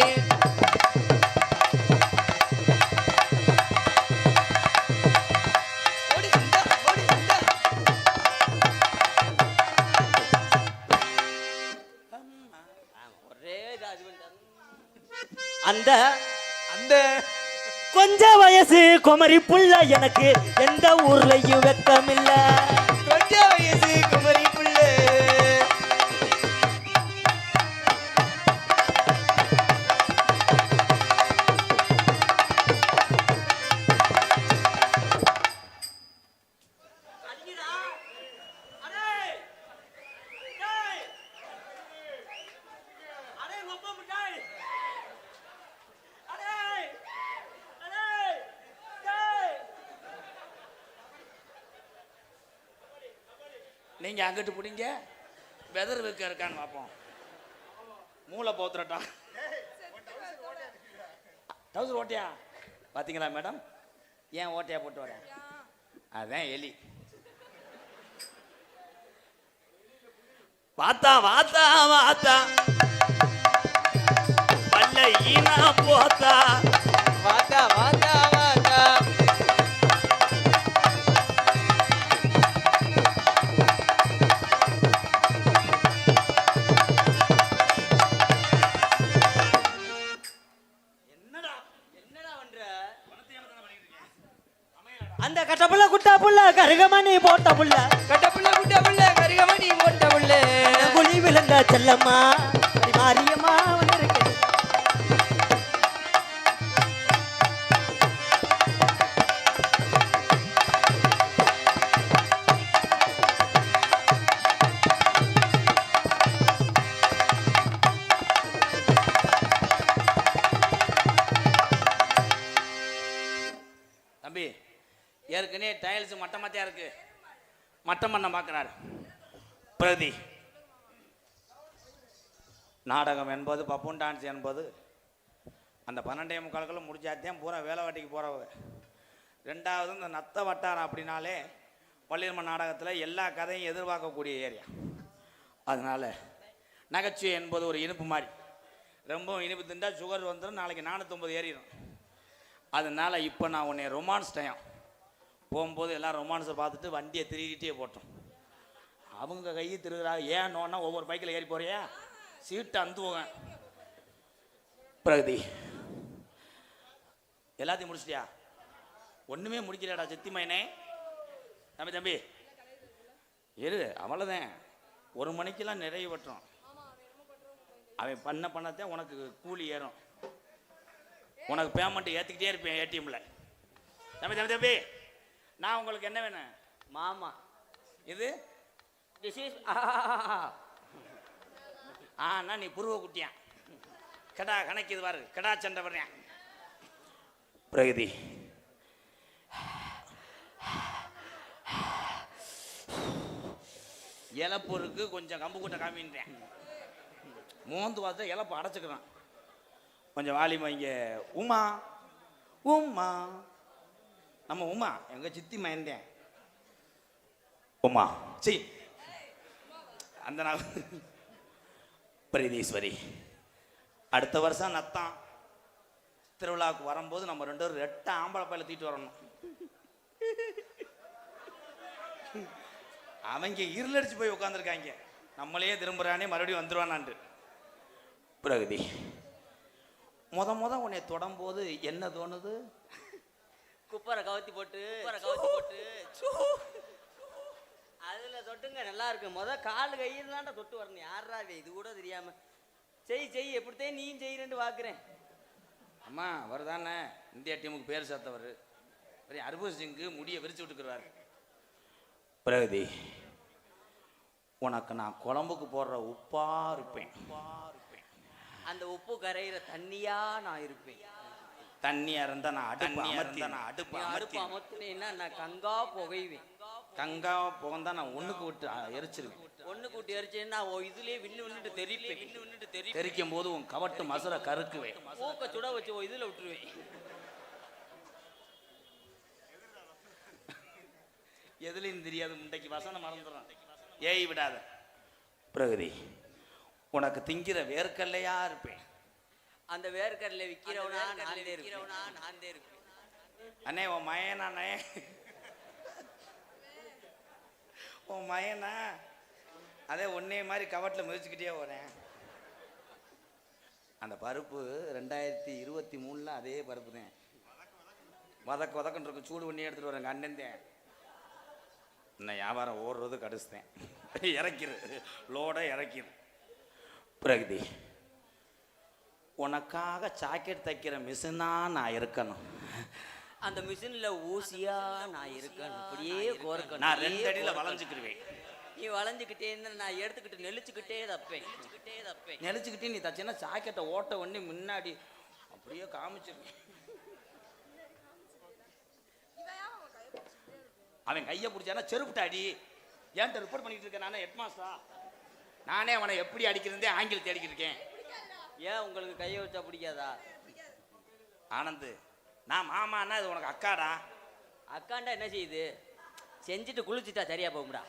ஓடி இந்த ஓடி இந்த ஒரே இதா இது பண்ணிட்டாரு. அந்த அந்த கொஞ்ச வயசு குமரி புள்ள எனக்கு எந்த ஊர்லயும் வெக்கமில்ல. கொஞ்ச வயசு குமரி புள்ள நீங்க அங்கிட்டு பிடிங்க, வெதர் வைக்க இருக்கான்னு பார்ப்போம். மூளை போத்துறட்டா டவுசர் ஓட்டையா பார்த்தீங்களா மேடம்? ஏன் ஓட்டையா போட்டு வரேன்? அதான் எலி. வாத்தா வாத்தா வாத்தா பல்ல ஈனா போத்தா வாத்தா வாத்தா வாத்தா என்னடா பண்ற? அந்த கட்ட புள்ள குட்டா புள்ள கருகமணி போட்ட புள்ள கட்ட புள்ள குட்ட புள்ள கரிகமணி போட்ட புள்ள குழி விழுந்த செல்லம்மா மாரியம்மா வந்திருக்கு. தம்பி, ஏற்கனவே டைல்ஸ் மட்டமாத்தியா இருக்கு. மட்டம் பண்ண பார்க்கிறார் பிரதி. நாடகம் என்பது பப்புன் டான்ஸ் என்பது அந்த 12:45 முடிச்சாத்தான் பூரா வேலை வாட்டிக்கு போகிறவங்க. ரெண்டாவது இந்த நத்த வட்டாரம் அப்படின்னாலே பள்ளியம்மன் நாடகத்தில் எல்லா கதையும் எதிர்பார்க்கக்கூடிய ஏரியா. அதனால் நகைச்சுவை என்பது ஒரு இனிப்பு மாதிரி. ரொம்ப இனிப்பு தின்றால் சுகர் வந்துடும், நாளைக்கு 450 ஏறிடும். அதனால் இப்போ நான் உன்னை ரொமான்ஸ் டைம் போகும்போது எல்லாம் ரொமான்ஸை பார்த்துட்டு வண்டியை திருகிட்டே போட்டோம். அவங்க கையை திருகிறாங்க. ஏன் ஒவ்வொரு பைக்கில் ஏறி போறியா? சீட்டு அந்து போவேன். பிரகதி எல்லாத்தையும் முடிச்சிட்டியா? ஒண்ணுமே முடிக்கலடா சித்தி மயனே. தம்பி தம்பி இரு, அவ்வளோதான். 1 மணிக்கெல்லாம் நிறைய வட்டுறோம். அவன் பண்ணத்தான் உனக்கு கூலி ஏறும். உனக்கு பேமெண்ட் ஏற்றிக்கிட்டே இருப்பேன் ஏடிஎம்ல. தம்பி தம்பி தம்பி நான் உங்களுக்கு என்ன வேணும்? மாமா இது திஸ் இஸ் ஆனா நீ புருவ குட்டியான் கடா கணக்கு இது பாரு, கடா சண்டை வர்றேன். பிரகதி இலப்பொருக்கு கொஞ்சம் கம்பு கூட்ட காமின்றேன். மோந்து பார்த்து இலப்பு அடைச்சிக்கிறான். கொஞ்சம் வாலிமா இங்கே உமா உமா நம்ம உமா எங்க சித்தி மயந்தேன் உமா சி அந்த நான் பிரீதீஸ்வரி. அடுத்த வருஷம் நத்தான் திருவிழாவுக்கு வரும்போது நம்ம 2 பேரும் 8 ஆம்பளை பையில தூக்கிட்டு வரணும். அவங்க இருளடிச்சு போய் உட்காந்துருக்காங்க. நம்மளே திரும்புறானே மறுபடியும் வந்துருவானான்ட்டு. பிரகதி முத உன்னை தொடம்போது என்ன தோணுது? குப்பரை கவுத்தி போட்டு அதுல தொட்டுங்க நல்லா இருக்கு. கால் கையில் தான்டா தொட்டு வரணும். யாரா இது கூட தெரியாம செய் எப்படித்தான் நீயும் செய்யறேன்னு பாக்குறேன். அம்மா வருதானே இந்தியா டீமுக்கு பேர் சேர்த்தவர் பெரிய ஹர்பஜன் சிங்கு முடியை விரிச்சு விட்டுக்கிறாரு. பிரகதி உனக்கு நான் குழம்புக்கு போடுற உப்பா இருப்பேன். அந்த உப்பு கரையிற தண்ணியா நான் இருப்பேன். தண்ணியா இருந்தா நான் அடுப்பு அமர்த்தினேன்னா நான் கங்கா புகைவேன். கங்கா புகந்தா நான் ஒண்ணுக்கு விட்டு எரிச்சிருவேன். ஒண்ணுக்கு விட்டு எரிச்சேன்னா இதுலயே விண்ணுட்டு தெரிக்கும் போது உன் கவட்டு மசுரை கருக்குவேன். மூக்க சுட வச்சு இதுல விட்டுருவேன். எதுலையும் தெரியாது முண்டைக்கு வசனம் மறந்துடுறான். ஏய் விடாத பிரகதி உனக்கு திங்கிற வேர்க்கல்லையா இருப்பேன். அந்த வேர்க்கடலை விற்கிறவனா நான் இருப்பேன். அண்ணே உன் மயனாண்ணே உன் மயனா அதே ஒன்னே மாதிரி கவட்டில் மிதிச்சுக்கிட்டே வரேன். அந்த பருப்பு 2023 அதே பருப்பு தான். வதக்குன்னு இருக்கும். சூடு பண்ணி எடுத்துட்டு வரேன். அண்ணன் இன்னும் வியாபாரம் ஓடுறது கடிச்சுத்தேன். இறக்கிரு லோட இறக்கிரு. பிரகதி உனக்காக ஜாக்கெட் தைக்கிற மிஷினா நான் இருக்கணும். அந்த மிஷின்ல ஊசியா நான் இருக்கணும். அப்படியே கோர்க்கணும். நான் 2 அடியில வளைஞ்சுக்கிருவேன். நீ வளைஞ்சுக்கிட்டே இருந்தா நான் எடுத்துக்கிட்டு நெளிச்சுக்கிட்டே தப்பேன். நெளிச்சுக்கிட்டே நீ தச்சேன்னா ஜாக்கெட்டை ஓட்ட பண்ணி முன்னாடி அப்படியே காமிச்சிருக்கேன். அவன் கையை பிடிச்சானா செருப்புட்டாடி ஏன்ட்ட ரிப்போர்ட் பண்ணிட்டு இருக்கேன். நானே ஹெட் மாஸ்டரா நானே அவனை எப்படி அடிக்கிறதே ஆங்கிலத்தை அடிக்கிட்டு இருக்கேன். ஏன் உங்களுக்கு கையை வச்சா பிடிக்காதா? ஆனந்து நான் மாமான்னா இது உனக்கு அக்காடா. அக்காண்டா என்ன செய்யுது? செஞ்சுட்டு குளிச்சுட்டா சரியா போகும்டா.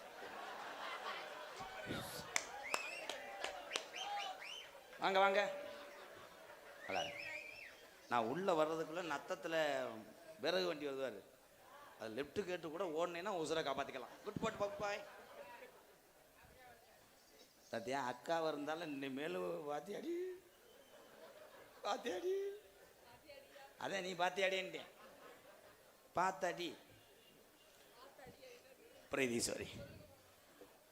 வாங்க வாங்க. நான் உள்ள வர்றதுக்குள்ள நத்தத்தில் விறகு வண்டி வருவார். அது லெஃப்ட் கேட்டு கூட ஓடனேன்னா உசுரை காப்பாற்றிக்கலாம். குட் பாட் பப்பாய். சத்தியா அக்காவை இருந்தாலும் இனிமேலும் பாத்தியாடி அதான் நீ பாத்தியாடின்ட்டேன். பார்த்தாடி பிரீதீஸ்வரி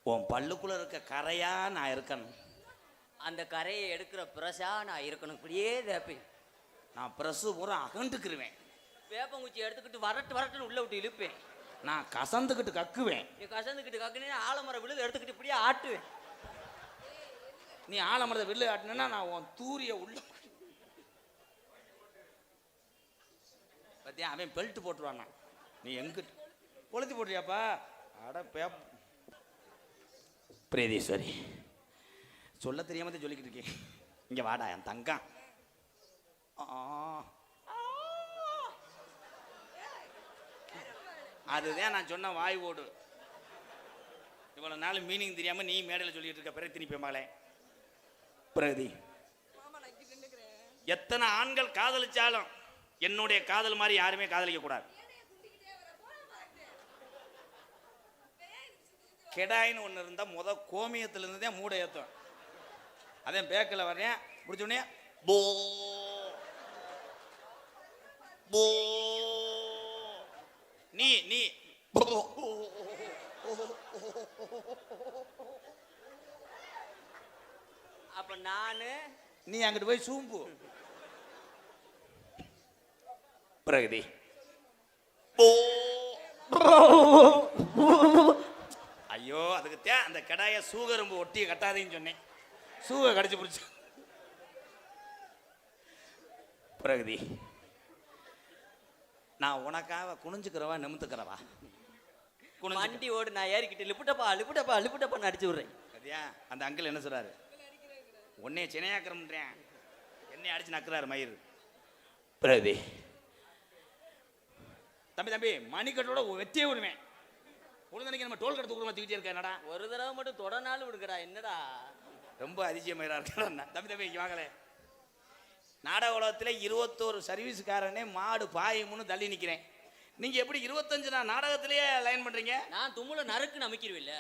உன் பல்லுக்குள்ள இருக்க கரையா நான் இருக்கணும். அந்த கரையை எடுக்கிற பிரஷா நான் இருக்கணும். இப்படியே தேப்பேன். நான் பிரசு பூரா அகண்டுக்குருவேன். வேப்பங்குச்சி எடுத்துக்கிட்டு வரட்டுன்னு உள்ள விட்டு இழுப்பேன். நான் கசந்துக்கிட்டு கக்குவேன். நீ கசந்துக்கிட்டு கக்குனே ஆலமரம் விழுது எடுத்துக்கிட்டு இப்படியே ஆட்டுவேன். நீ ஆலமரத்தை வில்லு ஆட்டினா நான் உன் தூரிய உள்ள பத்தியா அவன் பெல்ட் போட்டுருவான். நீ எங்கிட்ட கொளுத்தி போட்டுறியாப்பா? அட பேப் பிரீதீஸ்வரி சொல்ல தெரியாம சொல்லிக்கிட்டு இருக்கேன். இங்க வாடா என் தங்கம். அதுதான் நான் சொன்ன வாய் ஓடு. இவ்வளவு நாள் மீனிங் தெரியாம நீ மேடையில் சொல்லிட்டு இருக்க. பிறகு திருப்பி மகளே பிரகதி எத்தனை ஆண்கள் காதலிச்சாலும் என்னுடைய காதல் மாதிரி யாருமே காதலிக்க கூடாது. கெடாயின்னு ஒன்று இருந்தால் கோமியத்திலிருந்தே மூடை ஏற்றும். அதே பேக்கில் வரேன் பிடிச்சோடனே போ போ நீ நீ அப்ப நானு நீ அங்கிட்டு போய் சூம்பு. பிரகதி போ. ஐயோ அதுக்கு அந்த கடாய சூகரும்பு ஒட்டிய கட்டாதேன்னு சொன்னேன். சூக கடிச்சு பிடிச்சு. பிரகதி நான் உனக்காக குனிஞ்சுக்கிறவா நிமித்துக்கிறவா? வண்டி ஓடு, நான் ஏறிக்கிட்டு லிப்புட்டப்பா லிப்புட்டப்பா லிப்புட்டப்பா அடிச்சு விடுறேன். சரியா? அந்த அங்கிள் என்ன சொல்றாரு? உன்னைய சினையாக்கிறேன், என்னை அடிச்சு நக்குறாரு மயிறு. பிரகதி தம்பி தம்பி மணிக்கட்டோட வெட்டியே விடுவேன். பொழுதனைக்கு நம்ம டோல் கடத்து கொடுமா தூக்கிட்டே இருக்க. என்னடா ஒரு தடவை மட்டும் தொடனாலும் விடுக்கடா. என்னடா ரொம்ப அதிசயமயிரா இருக்கா? தம்பி தம்பி இங்க வாங்கலே. நாடக உலகத்துல 21 சர்வீஸ்காரனே மாடு பாயும்னு தள்ளி நிக்கிறேன். நீங்க எப்படி 25 நாடகத்திலேயே லைன் பண்றீங்க? நான் தும்முல நறுக்கு நமிக்கிறவில்ல.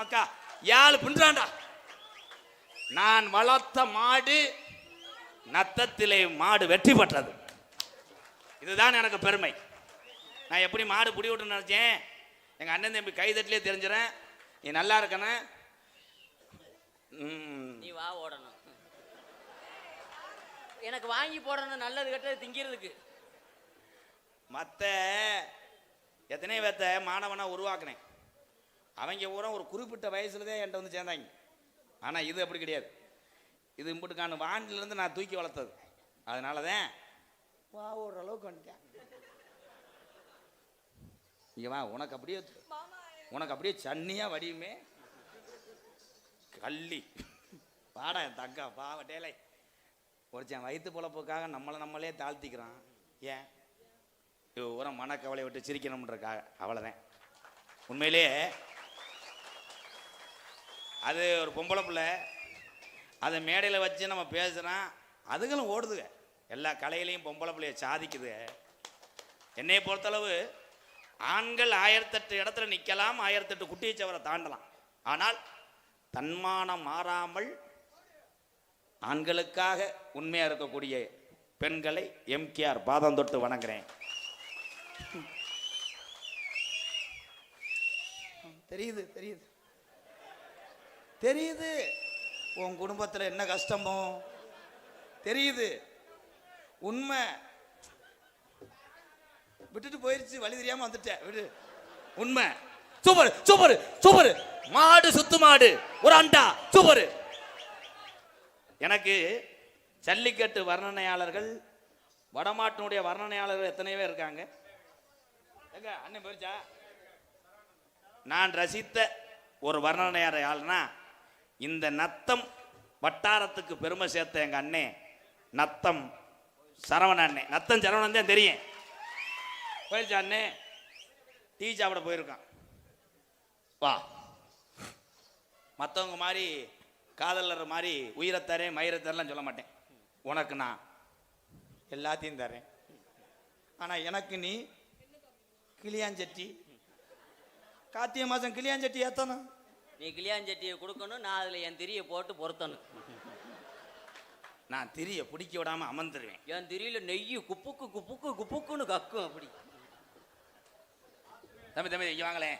அக்கா யாழ் பின்றாண்டா. நான் வளர்த்த மாடு நத்தத்திலே மாடு வெற்றி பெற்றது. இதுதான் எனக்கு பெருமை. நான் எப்படி மாடு புடி விட்டு நினைச்சேன். எங்க அண்ணன் தம்பி கைதட்டிலே தெரிஞ்சிடறேன். நீ நல்லா இருக்கன. நீ வா ஓடணும். எனக்கு வாங்கி போடணும், நல்லது கெட்டது திங்கிறதுக்கு. மற்ற எத்தனை பேர்த்த மாணவனா உருவாக்குனேன். அவங்க பூரா ஒரு குறிப்பிட்ட வயசுல தான் என்கிட்ட வந்து சேர்ந்தாங்க. ஆனால் இது அப்படி கிடையாது. இது இம்புட்டுக்கான வாண்டிலிருந்து நான் தூக்கி வளர்த்தது. அதனால தான் வா ஓரளவுக்கு வந்துட்டேன். இங்கே வா, உனக்கு அப்படியே சன்னியாக வடியுமே கள்ளி பாடா என் தக்கா பாவட்டேலை. ஒருத்தன் வயிற்று பொழப்புக்காக நம்மளே தாழ்த்திக்கிறான். ஏன் ஒரு மனக்கவலை விட்டு சிரிக்கணும்ன்றக்காக. அவ்வளோதான். உண்மையிலேயே அது ஒரு பொம்பளை பிள்ளை. அதை மேடையில் வச்சு நம்ம பேசுகிறோம். அதுகளும் ஓடுதுங்க. எல்லா கலையிலையும் பொம்பளை பிள்ளைய சாதிக்குது. என்னை பொறுத்தளவு ஆண்கள் 1008 இடத்துல நிற்கலாம், 1008 குட்டிச்சவரை தாண்டலாம். ஆனால் தன்மானம் மாறாமல் ஆண்களுக்காக உண்மையாக இருக்கக்கூடிய பெண்களை எம்கேஆர் பாதம் தொட்டு வணங்குறேன். தெரியுது தெரியுது தெரியுது. உன் குடும்பத்தில் என்ன கஷ்டமோ தெரியுது. உண்மை விட்டுட்டு போயிருச்சு, வழி தெரியாம வந்துட்டேன். விடு. உண்மை. Super super super. மாடு சுத்து மாடு ஒரு அண்டா சூப்பர். எனக்கு ஜல்லிக்கட்டு வர்ணனையாளர்கள், வடமாட்டினுடைய வர்ணனையாளர்கள் எத்தனை பேர் இருக்காங்க? எங்க அண்ணன் போயிருச்சா? நான் ரசித்த ஒரு வர்ணனையாளர்னா இந்த நத்தம் வட்டாரத்துக்கு பெருமை சேர்த்த எங்க அண்ணே நத்தம் சரவண அண்ணே. நத்தம் சரவணன் தான் தெரியும். போயிருச்சா அண்ணே? டீ சாப்பிட போயிருக்கான். வா. மற்றவங்க மாதிரி காதலர் மாதிரி உயிரத்தரேன் மயிரத்தரெலாம் சொல்ல மாட்டேன். உனக்கு நான் எல்லாத்தையும் தரேன். ஆனால் எனக்கு நீ கிளியாஞ்சட்டி. கார்த்திகை மாதம் கிளியாஞ்சட்டி ஏற்றணும். நீ கிளியாஞ்சட்டியை கொடுக்கணும், நான் அதில் என் திரியை போட்டு பொருத்தணும். நான் திரியை பிடிக்க விடாமல் அமர்ந்துருவேன். என் திரியில் நெய் குப்புக்கு குப்புக்கு குப்புக்குன்னு கக்கும். அப்படி தம்பி தம்பி இங்கே வாங்களேன்.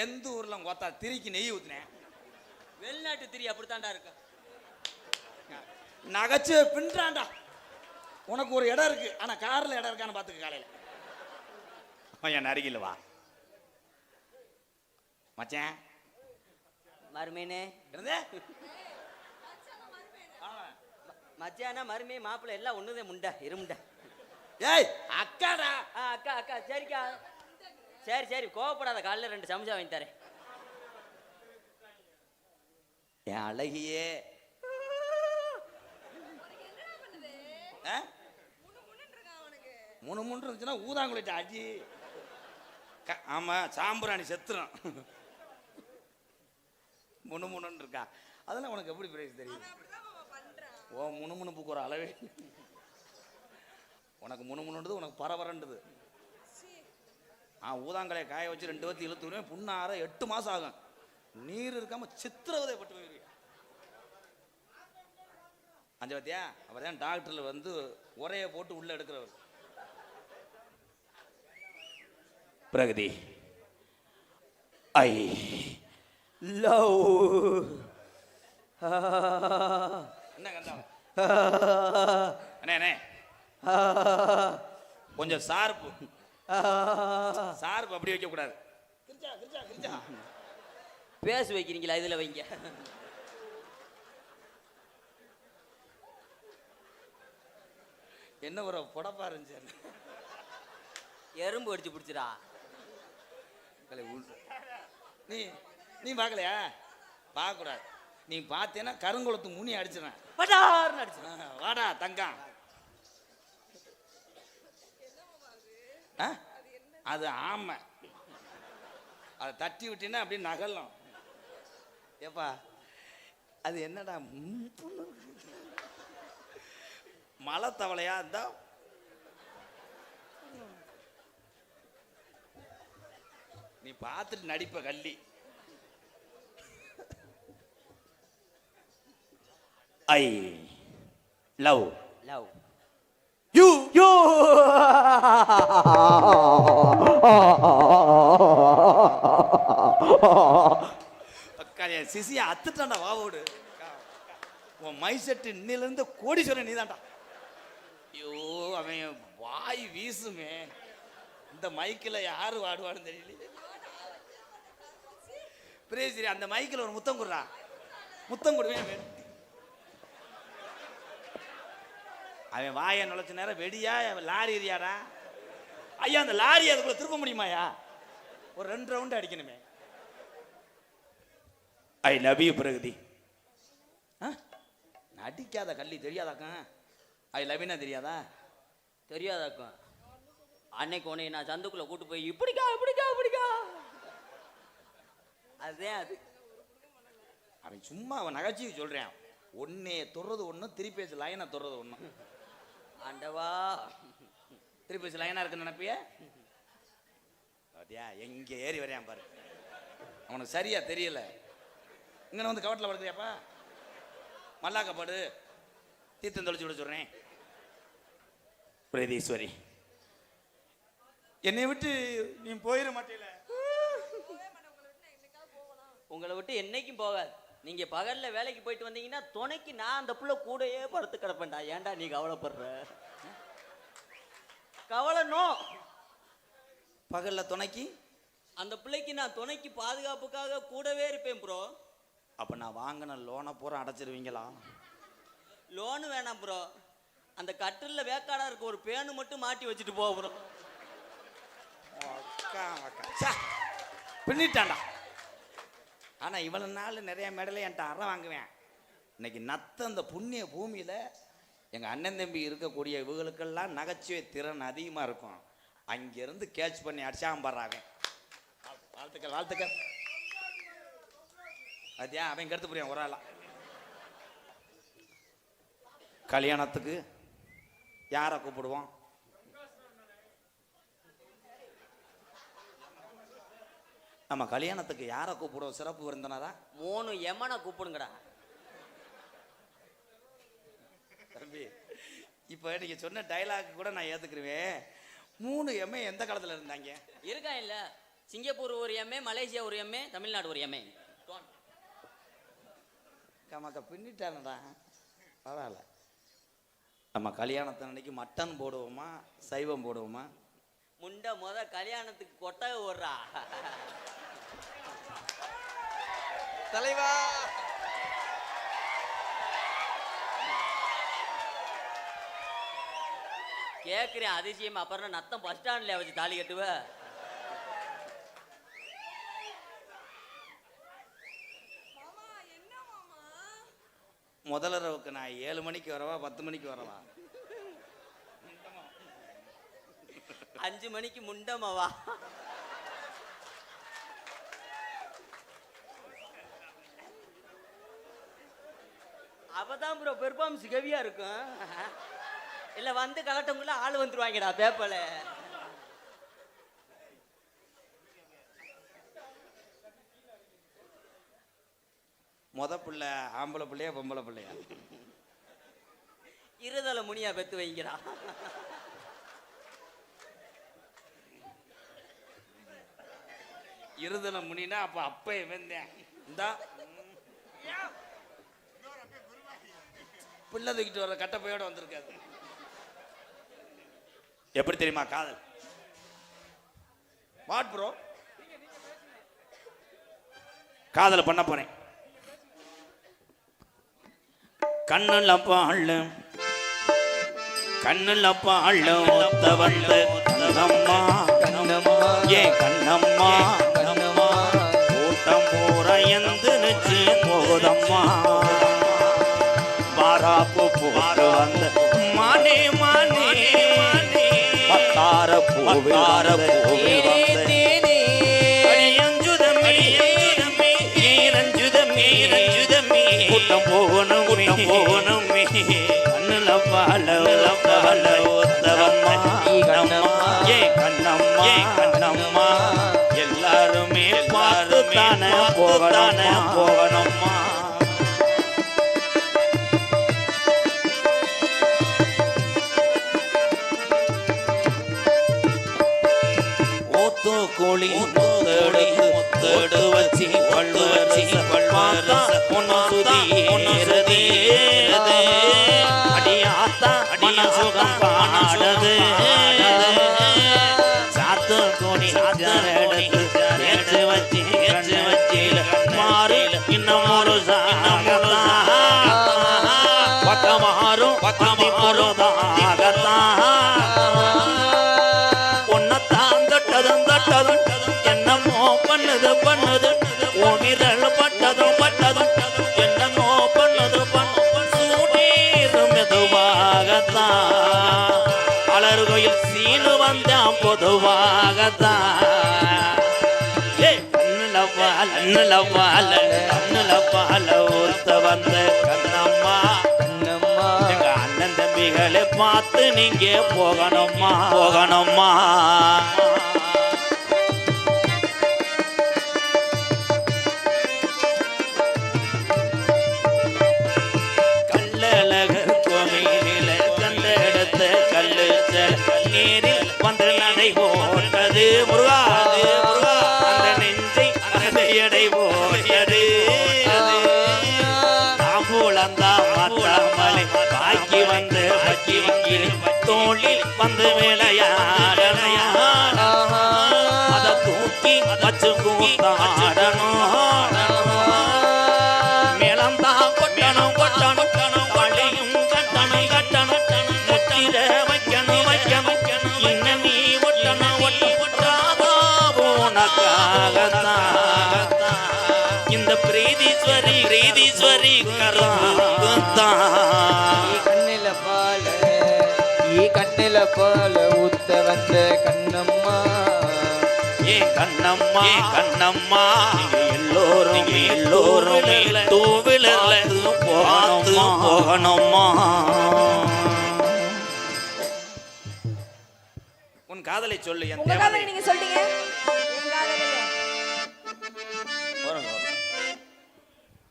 எந்த ஊரில் கோத்தா திரிக்கு நெய் ஊற்றுனேன்? வெளிநாட்டு திரி அப்படித்தாண்டா இருக்கு. நகைச்சு பின்றாண்டா. உனக்கு ஒரு இடம் இருக்கு, ஆனால் காரில் இடம் இருக்கான்னு பார்த்துக்க. காலையில் என் அருகில் வா மச்சான். மருமேனே மச்சானா மருமே மாப்பிள்ளை எல்லாம் ஒண்ணுதே முண்டா இருமுண்டா. ஏய் அக்காடா. அக்கா அக்கா சரிக்கா. சரி சரி கோவப்படாத. காலையில் 2 சமைச்சா வாங்கி தரேன். என் அழகியே. மூணு மூணு இருந்துச்சுன்னா ஊதாங்குளிட்ட அடி. ஆமா சாம்பிராணி செத்துரும். முணுமுணுன்னு இருக்கா. அதெல்லாம் உனக்கு எப்படி பிரைஸ் தெரியும்? ஓ முணுமுணுப்புக்கு ஒரு அளவே. உனக்கு முணுமுணுன்றது உனக்கு பரபரன்றது. ஊதாங்கலையை காய வச்சு 2 வத்தி இழுத்துருவேன். புண்ணார 8 மாசம் ஆகும். நீர் இருக்காம சித்திரவதை பட்டு போயிருவேன். அந்த பார்த்தியா அவர் தான் டாக்டரில் வந்து உரையை போட்டு உள்ளே எடுக்கிறவர். Pragati I love. என்ன கண்டா அண்ணே அண்ணே கொஞ்சம் சார்பு அப்படி வைக்க கூடாது. பேச வைக்கிறீங்களா? இதுல வைங்க. என்ன ஒரு புடப்பா இருந்துச்சு. எறும்பு அடிச்சு பிடிச்சிடா. நீ நீ பார்க்கலையா? பார்க்க கூடாது. நீ பார்த்தேன்னா கருங்குளத்து முனி அடிச்சிடறேன். படார்னு அடிச்சு. வாடா தங்கம். அது ஆமை. அதை தட்டி விட்டீங்கன்னா அப்படியே நகலும். ஏப்பா அது என்னடா மலை தவளையா இருந்தா நீ பார்த்துட்டு நடிப்ப கள்ளி. I love love you you. சிசியா அத்துட்டான்டா வாவோடு. உன் மை செட்டு இன்னிலிருந்து கோடீஸ்வரன் நீதான்டா. ஐயோ அவன் வாய் வீசுமே. இந்த மைக்கில் யாரு வாடுவான்னு தெரியல. பிரேசிரி அந்த மைக்கில் ஒரு முத்தம் கொடுறா. முத்தம் கொடுவேன். அவன் வாயை நுழைச்ச நேரம் வெடியா லாரி எரியாடா. ஐயா அந்த லாரி அதுக்குள்ள திருப்ப முடியுமாயா? ஒரு 2 ரவுண்டு அடிக்கணுமே. I love you Pragathi. நடிக்காத கள்ளி தெரியாதாக்கா? ஐ லவ்னா தெரியாதா? தெரியாதாக்கும். அன்னைக்கு உன்னை நான் சந்துக்குள்ள கூட்டு போய் இப்படிக்கா இப்படிக்கா இப்படிக்கா அதுதான் அது. அவன் சும்மா அவன் நகைச்சுவை சொல்றேன். ஒன்னே தொடுறது ஒன்று, திருப்பி வச்சு லைனை தொடுறது ஒன்று. ஆண்டவா திருப்பி வச்சு லைனா இருக்குன்னு நினைப்பிய? அப்படியா எங்க ஏறி வரையான் பாரு. அவனுக்கு சரியா தெரியல. இங்கே வந்து கவட்டில் படுக்கிறியாப்பா? மல்லாக்கப்பாடு தீர்த்தம் தொலைச்சு விட சொல்றேன். பிரதீஸ்வரி என்னை விட்டு நீ போயிட மாட்டேல. உங்களை விட்டு என்னைக்கும் போகாது. நீங்க பகல்ல வேலைக்கு போயிட்டு வந்தீங்கன்னா துணைக்கு நான் அந்த புள்ள கூடயே படுத்து கிடப்பேன்டா. ஏன்டா நீ கவலைப்படுற? கவலை நோ. பகல்ல துணைக்கு அந்த பிள்ளைக்கு நான் துணைக்கு பாதுகாப்புக்காக கூடவே இருப்பேன் ப்ரோ. அப்ப நான் வாங்கின லோனை பூரா அடைச்சிருவீங்களா? லோனு வேணாம் ப்ரோ. அந்த கட்டில்ல வேக்காடா இருக்க ஒரு பேனு மட்டும் மாட்டி வச்சுட்டு போ ப்ரோ. பின்னிட்டான்டா. ஆனா இவ்வளவு நாள் நிறைய மெடலை என்கிட்ட அற வாங்குவேன். இன்னைக்கு நத்த அந்த புண்ணிய பூமியில எங்க அண்ணன் தம்பி இருக்கக்கூடிய இவங்களுக்கெல்லாம் நகைச்சுவை திறன் அதிகமா இருக்கும். அங்கிருந்து கேட்ச் பண்ணி அடிச்சாம பாடுறாங்க. வாழ்த்துக்கள் வாழ்த்துக்கள். அதையா அவன் கருத்து புரியும். ஒரு ஆளா கல்யாணத்துக்கு யாரை கூப்பிடுவோம்? நம்ம கல்யாணத்துக்கு யாரை கூப்பிடுவோம்? சிறப்பு விருந்தினரா 3 எமனை கூப்பிடுங்கடா. தம்பி இப்போ நீங்க சொன்ன டைலாக் கூட நான் ஏத்துக்குருவேன். 3 எம்ஏ எந்த காலத்துல இருந்தாங்க? இருக்கா இல்ல? சிங்கப்பூர் ஒரு எம்ஏ, மலேசியா ஒரு எம்ஏ, தமிழ்நாடு ஒரு எம்ஏ. கமக்க பின்னிட்டானடா. பரவாயில்ல. நம்ம கல்யாணத்தை அன்னைக்கு மட்டன் போடுவோமா சைவம் போடுவோமா? முண்ட கல்யாணத்துக்கு கொட்டகை ஓடுறா தலைவா. கேக்குறேன் அதிசயம். அப்புறம் நத்தம் பஸ் ஸ்டாண்ட்ல வச்சு தாலி கட்டுவ. முதலரவுக்கு நான் 7 மணிக்கு வரவா 10 மணிக்கு வரவா? 5 மணிக்கு முண்டமாவா? அவதான் ப்ரோ பெர்ஃபார்மன்ஸ் ஹெவியா இருக்கும். இல்ல வந்து கலட்டங்குள்ள ஆள் வந்துருவாங்கடா பேப்பர்ல. முத பிள்ளை ஆம்பளை பிள்ளையா பொம்பளை பிள்ளையா? இருதலை முனியா பெத்து வைங்கடா. இருதலை முனினா அப்ப அப்பே வந்தேன் இந்தா பிள்ளை தூக்கிட்டு வர கட்டப்பையோட வந்திருக்காது. எப்படி தெரியுமா காதல்? What bro? காதல் பண்ண போறேன். கண்ணுல பாழு ஒத்த வந்த கண்ணம்மா ஏன் கண்ணம்மா கூட்டம் போற எந்த நிச்சு போதம்மா மாறாப்பு போற வந்த மானே பத்தார பூவார கூட்டம் போகணும் கண்ணுல பால கண்ணம்மா எல்லாருமே பார்த்து தானே போகணும்மா. கோழி முத்தேடு வச்சி பள்ளுவரசி அடியாத்தா அடிய சுகம் பாடுது சாத்து கோடி எடுத்து வச்சி கண்ணு வச்சில மாறி இன்னும் ஒரு பக்கமாறும் பொருதாகத்தான் என்னமோ பண்ணுது ஓமிரல் பட்டதும் என்னமோ பண்ணுது சூடீரும் மெதுவாகத்தான் அலர் கோயில் சீனு வந்தான் பொதுவாகத்தான் கண்ணுல பால ஊத்த வந்த கண்ணம்மா எங்க அண்ணன் தம்பிகளை பார்த்து நீங்க போகணும்மா. நீரில் வந்து நடை போட்டது முருகா அந்த நெஞ்சை எடை போட்டது தாம்பூலந்தா மாத்தாமலை பாக்கி வந்து பக்கி தோளில் வந்து விளையாடணும் அதை தூக்கி வச்சு கூத்தாடணும் மேலந்தா கொட்டணும் பள்ளியும் கட்டணும் முத்திர இந்த பிரீதீஸ்வரி கண்ணில பால ஊத்த வந்த கண்ணம்மா கண்ணம்மா எல்லோரும் தூவிலர்ல போகணும்மா. உன் காதலை சொல்லு. உங்க காதலை நீங்க சொல்றீங்க.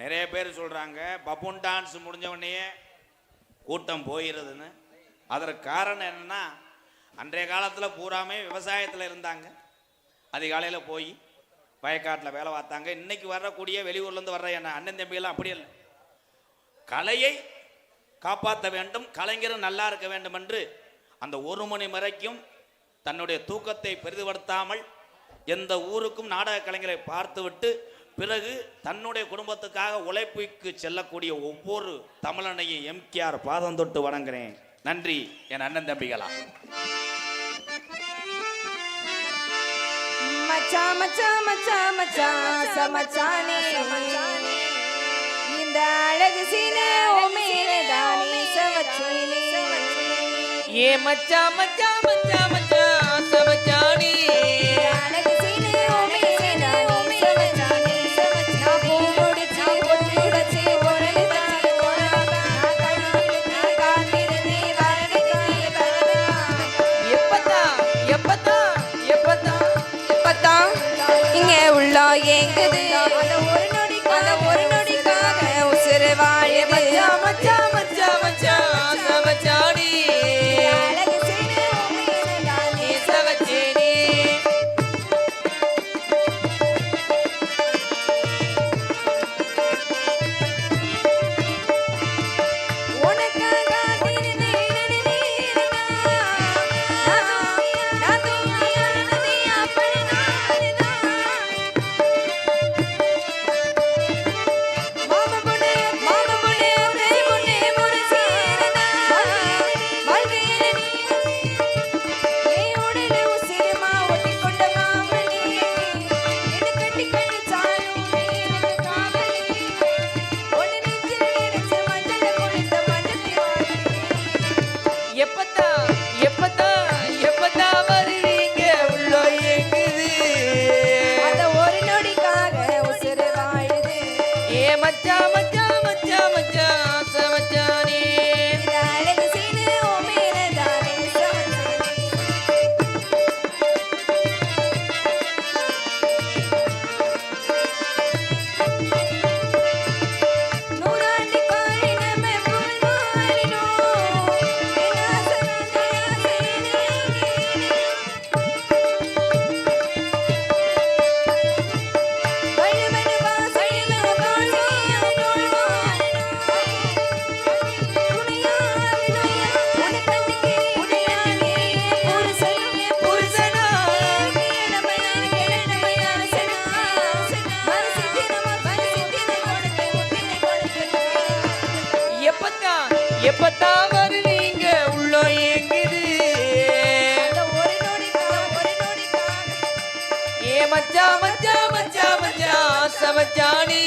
நிறைய பேர் சொல்றாங்க பப்புன் டான்ஸ் முடிஞ்ச உடனே கூட்டம் போயிருதுன்னு. அதற்கு காரணம் என்னன்னா அன்றைய காலத்தில் பூராமே விவசாயத்தில் இருந்தாங்க. அதிகாலையில் போய் வயக்காட்டில் வேலை பார்த்தாங்க. இன்னைக்கு வரக்கூடிய வெளியூர்லேருந்து வர்ற என்ன அண்ணன் தம்பியெல்லாம் அப்படி இல்லை. கலையை காப்பாற்ற வேண்டும், கலைஞரும் நல்லா இருக்க வேண்டும் என்று அந்த 1 மணி வரைக்கும் தன்னுடைய தூக்கத்தை பெரிதுபடுத்தாமல் எந்த ஊருக்கும் நாடக கலைஞரை பார்த்துவிட்டு பிறகு தன்னுடைய குடும்பத்துக்காக உழைப்புக்கு செல்லக்கூடிய ஒவ்வொரு தமிழனையும் எம்கேஆர் பாதம் தொட்டு வணங்குறேன். நன்றி என் அண்ணன் தம்பிகளா. மச்சான் மச்சான் மச்சான் மச்சான் சமச்சானே இந்த அழகு சீனே உமேலே தானே சவச்சேனே ஏ மச்சான் மச்சான் மச்சான் மச்சான் சமச்சானே அழகு சீனே உமேலே தானே சவச்சானே நான் பூ முடிச்சு பொட்டுடச்சு பொருள் வச்சு கொராதா கழுவிட்டு காத்திருந்தே வரகதி எப்பத்தா இங்க உள்ள ஏங்குது அந்த ஒரு நொடிக்காக உசுறு வாழுது மச்சான் மச்சான் மச்சான் மச்சான் எப்பத்தான் எப்பத்தான் எப்பத்தான் வருவீங்க உள்ளோ எங்குது அந்த ஒரு நொடிக்காக உசுறு வாழுது ஏ மச்சான் மச்சான் மச்சான் மச்சான் ஆசை மச்சானே இந்த அழகு சீனு உன் மேலதானே சமைச்சேனே. நூறாண்டு காலை நம்ம போல் வாழினோம். என் ஆசை நான் ஆசையிலே வழுவழு வாசலில் வாசியாய் நோய் வாழணும். துணையால் துணையா உன் கண்ணுக்கு உடையானே புருஷனும் புருஷனா கிழமையா கிழமையா சனா மனசிட்டு நம்ம பரிசித்தினை கொடுத்து முத்தினை கொடுத்து எப்பத்தான் எப்பத்தான் வருவீங்க உள்ளோ எங்குது அந்த ஒரு நொடிக்காக ஏ மச்சான் மச்சான் மச்சான் மச்சான் ஆசை மச்சானே